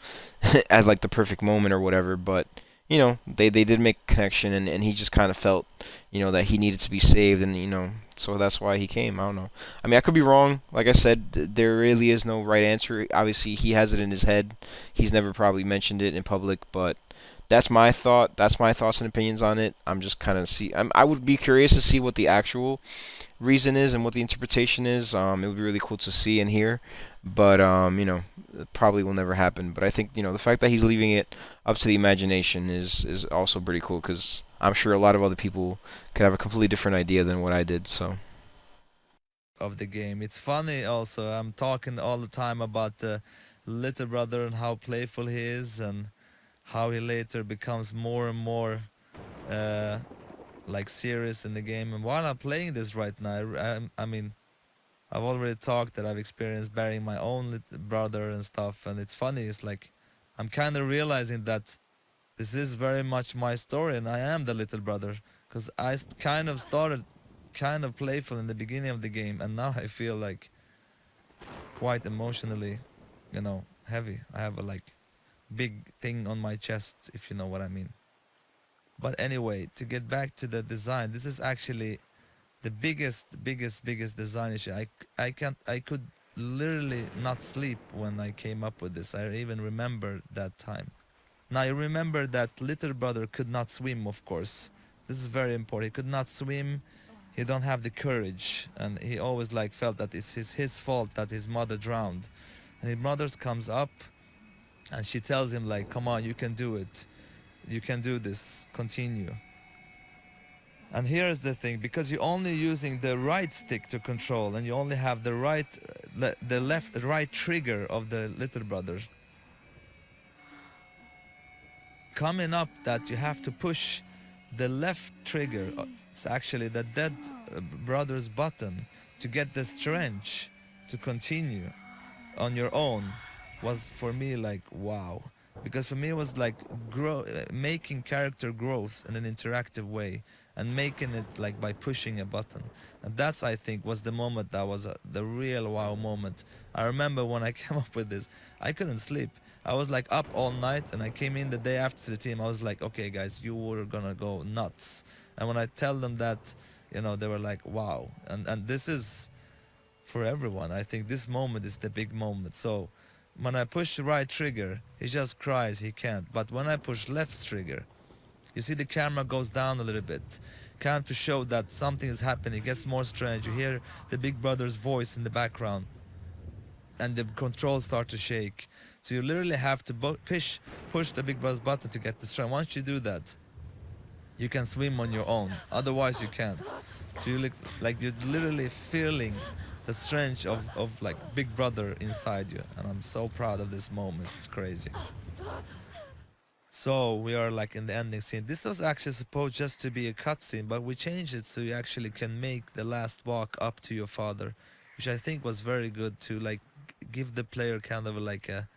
at like the perfect moment or whatever. But you know, they did make a connection, and he just kind of felt, you know, that he needed to be saved, and you know, so that's why he came. I don't know. I mean, I could be wrong. Like I said, there really is no right answer. Obviously, he has it in his head. He's never probably mentioned it in public, but that's my thought. That's my thoughts and opinions on it. I'm just kind of I would be curious to see what the actual reason is and what the interpretation is. It would be really cool to see and hear, but you know, it probably will never happen. But I think you know the fact that he's leaving it up to the imagination is also pretty cool because I'm sure a lot of other people could have a completely different idea than what I did. So Of the game. It's funny also. I'm talking all the time about the little brother and how playful he is and how he later becomes more and more uh, like serious in the game. And while I'm playing this right now, I mean, I've already talked that I've experienced burying my own little brother and stuff. And it's funny. It's like I'm kind of realizing that this is very much my story, and I am the little brother because kind of started kind of playful in the beginning of the game, and now I feel like quite emotionally, you know, heavy. I have a like big thing on my chest, if you know what I mean. But anyway, to get back to the design, this is actually the biggest design issue. I could literally not sleep when I came up with this. I even remember that time. Now you remember that little brother could not swim, of course. This is very important. He could not swim. He don't have the courage, and he always like felt that it's his fault that his mother drowned. And his mother comes up, and she tells him like, "Come on, you can do it. You can do this. Continue." And here's the thing, because you're only using the right stick to control, and you only have the right trigger of the little brother. Coming up that you have to push the left trigger, it's actually the dead brother's button, to get the strength to continue on your own, was for me like wow. Because for me it was like making character growth in an interactive way, and making it like by pushing a button. And that's, I think, was the moment that was the real wow moment. I remember when I came up with this, I couldn't sleep. I was like up all night, and I came in the day after the team. I was like, okay guys, you were gonna go nuts. And when I tell them that, you know, they were like, wow. And this is for everyone. I think this moment is the big moment. So when I push the right trigger, he just cries, he can't. But when I push left trigger, you see the camera goes down a little bit, kind of to show that something is happening. It gets more strange. You hear the big brother's voice in the background, and the controls start to shake. So you literally have to push the big brother's button to get the strength. Once you do that, you can swim on your own. Otherwise, you can't. So you look like you're literally feeling the strength of like big brother inside you, and I'm so proud of this moment. It's crazy. So we are like in the ending scene. This was actually supposed just to be a cutscene, but we changed it so you actually can make the last walk up to your father, which I think was very good to like give the player kind of like a,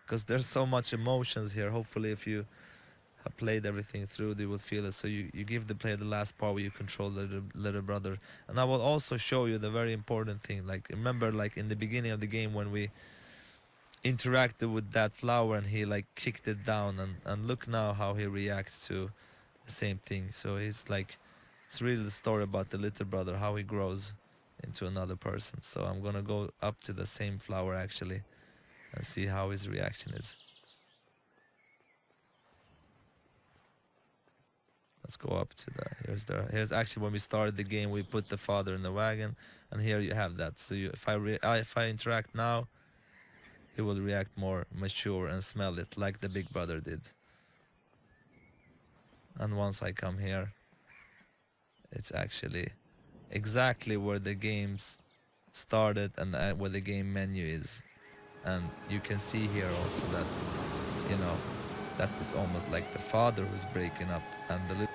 because there's so much emotions here. Hopefully if you have played everything through, they will feel it. So you give the player the last part where you control the little brother. And I will also show you the very important thing. Like remember like in the beginning of the game when we interacted with that flower and he like kicked it down, and look now how he reacts to the same thing. So he's like, it's really the story about the little brother, how he grows into another person. So I'm gonna go up to the same flower actually and see how his reaction is. Let's go up to here's actually when we started the game we put the father in the wagon, and here you have that. So if I interact now, he will react more mature and smell it like the big brother did. And once I come here, it's actually exactly where the games started and where the game menu is. And you can see here also that, you know, that is almost like the father who's breaking up, and the little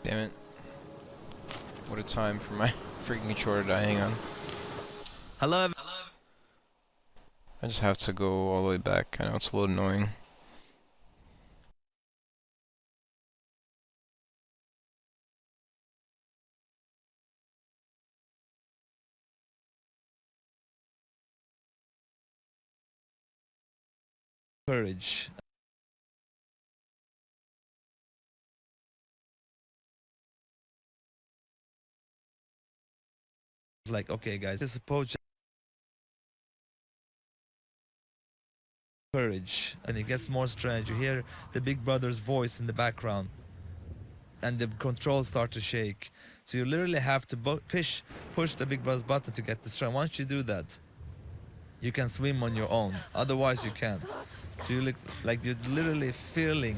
Damn it. What a time for my freaking controller to die. Hang on. hello. I just have to go all the way back. I know it's a little annoying. Courage. Like, okay guys, this is supposed courage, and it gets more strange. You hear the big brother's voice in the background, and the controls start to shake. So you literally have to push the big brother's button to get the strength. Once you do that, you can swim on your own. Otherwise, you can't. So you look like you're literally feeling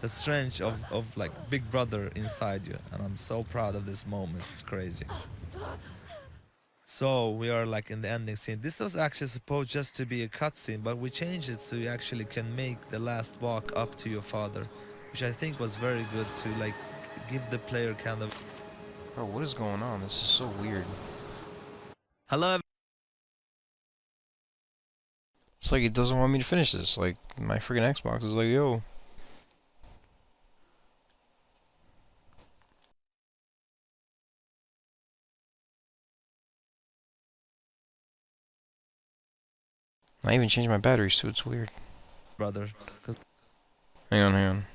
the strength of like big brother inside you, and I'm so proud of this moment. It's crazy. So we are like in the ending scene. This was actually supposed just to be a cutscene, but we changed it so you actually can make the last walk up to your father, which I think was very good to like give the player kind of. Bro, what is going on? This is so weird. Hello. It's like it doesn't want me to finish this. Like, my freaking Xbox is like, yo. I even changed my batteries too, it's weird. Brother. Hang on, hang on.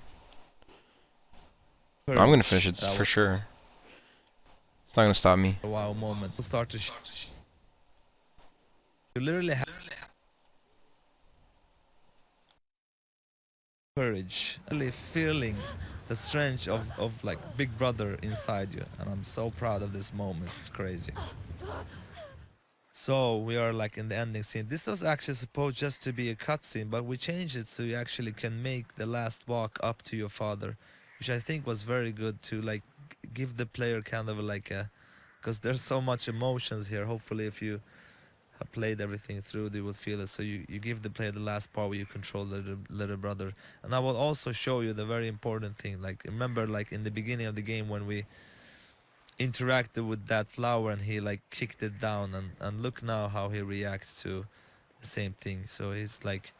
No, I'm gonna finish it for sure. It's not gonna stop me. A wow moment to start to. You literally have courage, really feeling the strength of like big brother inside you, and I'm so proud of this moment. It's crazy. So we are like in the ending scene. This was actually supposed just to be a cutscene, but we changed it so you actually can make the last walk up to your father, which I think was very good to like give the player kind of like a, because there's so much emotions here. Hopefully if you have played everything through, they will feel it. So you give the player the last part where you control the little brother. And I will also show you the very important thing. Like remember like in the beginning of the game when we interacted with that flower and he like kicked it down, and look now how he reacts to the same thing. So he's like,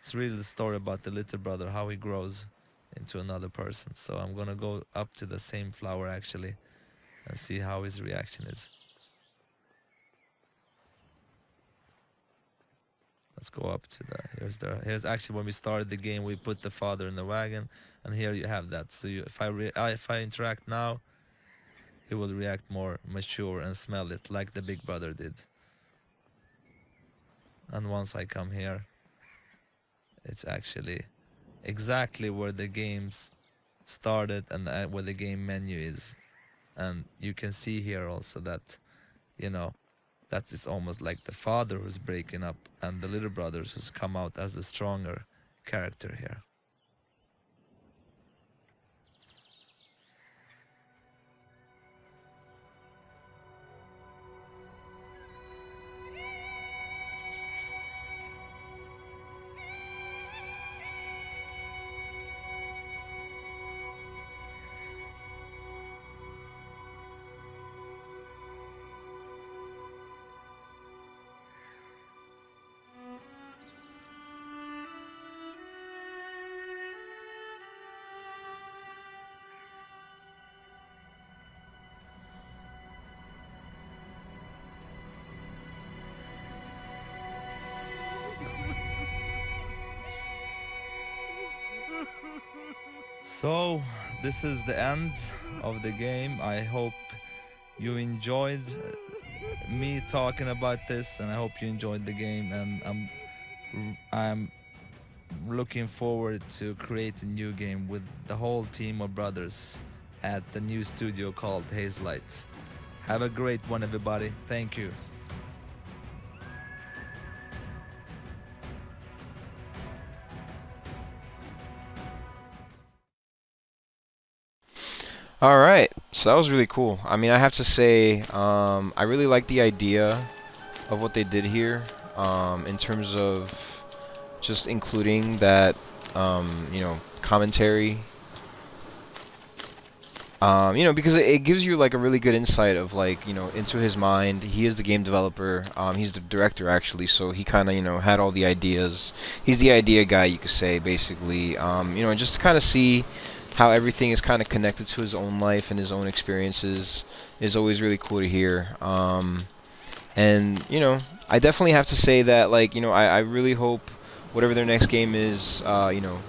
it's really the story about the little brother, how he grows into another person. So I'm gonna go up to the same flower actually and see how his reaction is. Let's go up to here's actually when we started the game we put the father in the wagon, and here you have that. So if I interact now, he will react more mature and smell it like the big brother did. And once I come here, it's actually exactly where the games started and where the game menu is. And you can see here also that, you know, that is almost like the father who's breaking up, and the little brothers who's come out as the stronger character here. So this is the end of the game. I hope you enjoyed me talking about this, and I hope you enjoyed the game, and I'm looking forward to create a new game with the whole team of brothers at the new studio called Hazelight. Have a great one, everybody. Thank you. Alright, so that was really cool. I mean, I have to say, I really like the idea of what they did here, in terms of just including that, you know, commentary. You know, because it gives you like a really good insight of like, you know, into his mind. He is the game developer. He's the director actually, so he kind of, you know, had all the ideas. He's the idea guy, you could say, basically. You know, and just to kind of see how everything is kind of connected to his own life and his own experiences is always really cool to hear. And you know, I definitely have to say that, like, you know, I really hope whatever their next game is, you know,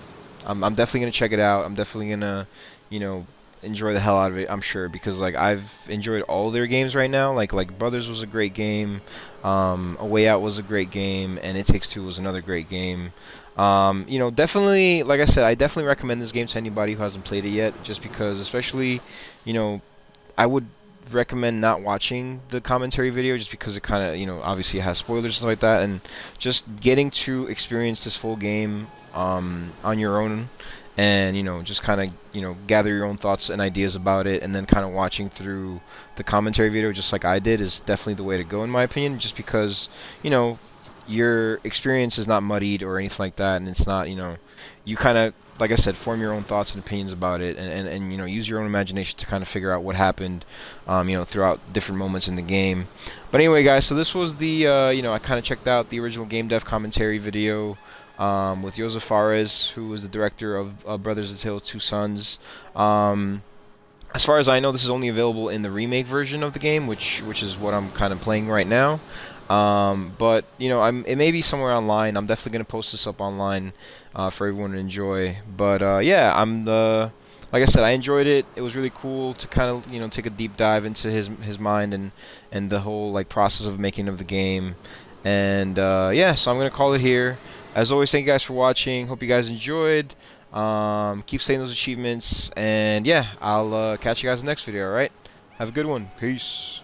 I'm definitely gonna check it out. I'm definitely gonna, you know, enjoy the hell out of it, I'm sure, because like I've enjoyed all their games right now. Like Brothers was a great game, A Way Out was a great game, and It Takes Two was another great game. You know, definitely, like I said, I definitely recommend this game to anybody who hasn't played it yet, just because, especially, you know, I would recommend not watching the commentary video, just because it kind of, you know, obviously has spoilers and stuff like that, and just getting to experience this full game on your own, and, you know, just kind of, you know, gather your own thoughts and ideas about it, and then kind of watching through the commentary video just like I did is definitely the way to go, in my opinion, just because, you know, your experience is not muddied or anything like that, and it's not, you know, you kind of, like I said, form your own thoughts and opinions about it, and you know, use your own imagination to kind of figure out what happened, you know, throughout different moments in the game. But anyway, guys, so this was the, you know, I kind of checked out the original game dev commentary video with Josef Fares, who was the director of Brothers: A Tale of Two Sons. As far as I know, this is only available in the remake version of the game, which is what I'm kind of playing right now. But you know, it may be somewhere online. I'm definitely gonna post this up online for everyone to enjoy. But yeah, like I said, I enjoyed it. It was really cool to kind of, you know, take a deep dive into his mind and the whole like process of making of the game. And yeah, so I'm gonna call it here. As always, thank you guys for watching. Hope you guys enjoyed. Keep saying those achievements, and yeah, I'll catch you guys in the next video. All right, have a good one. Peace.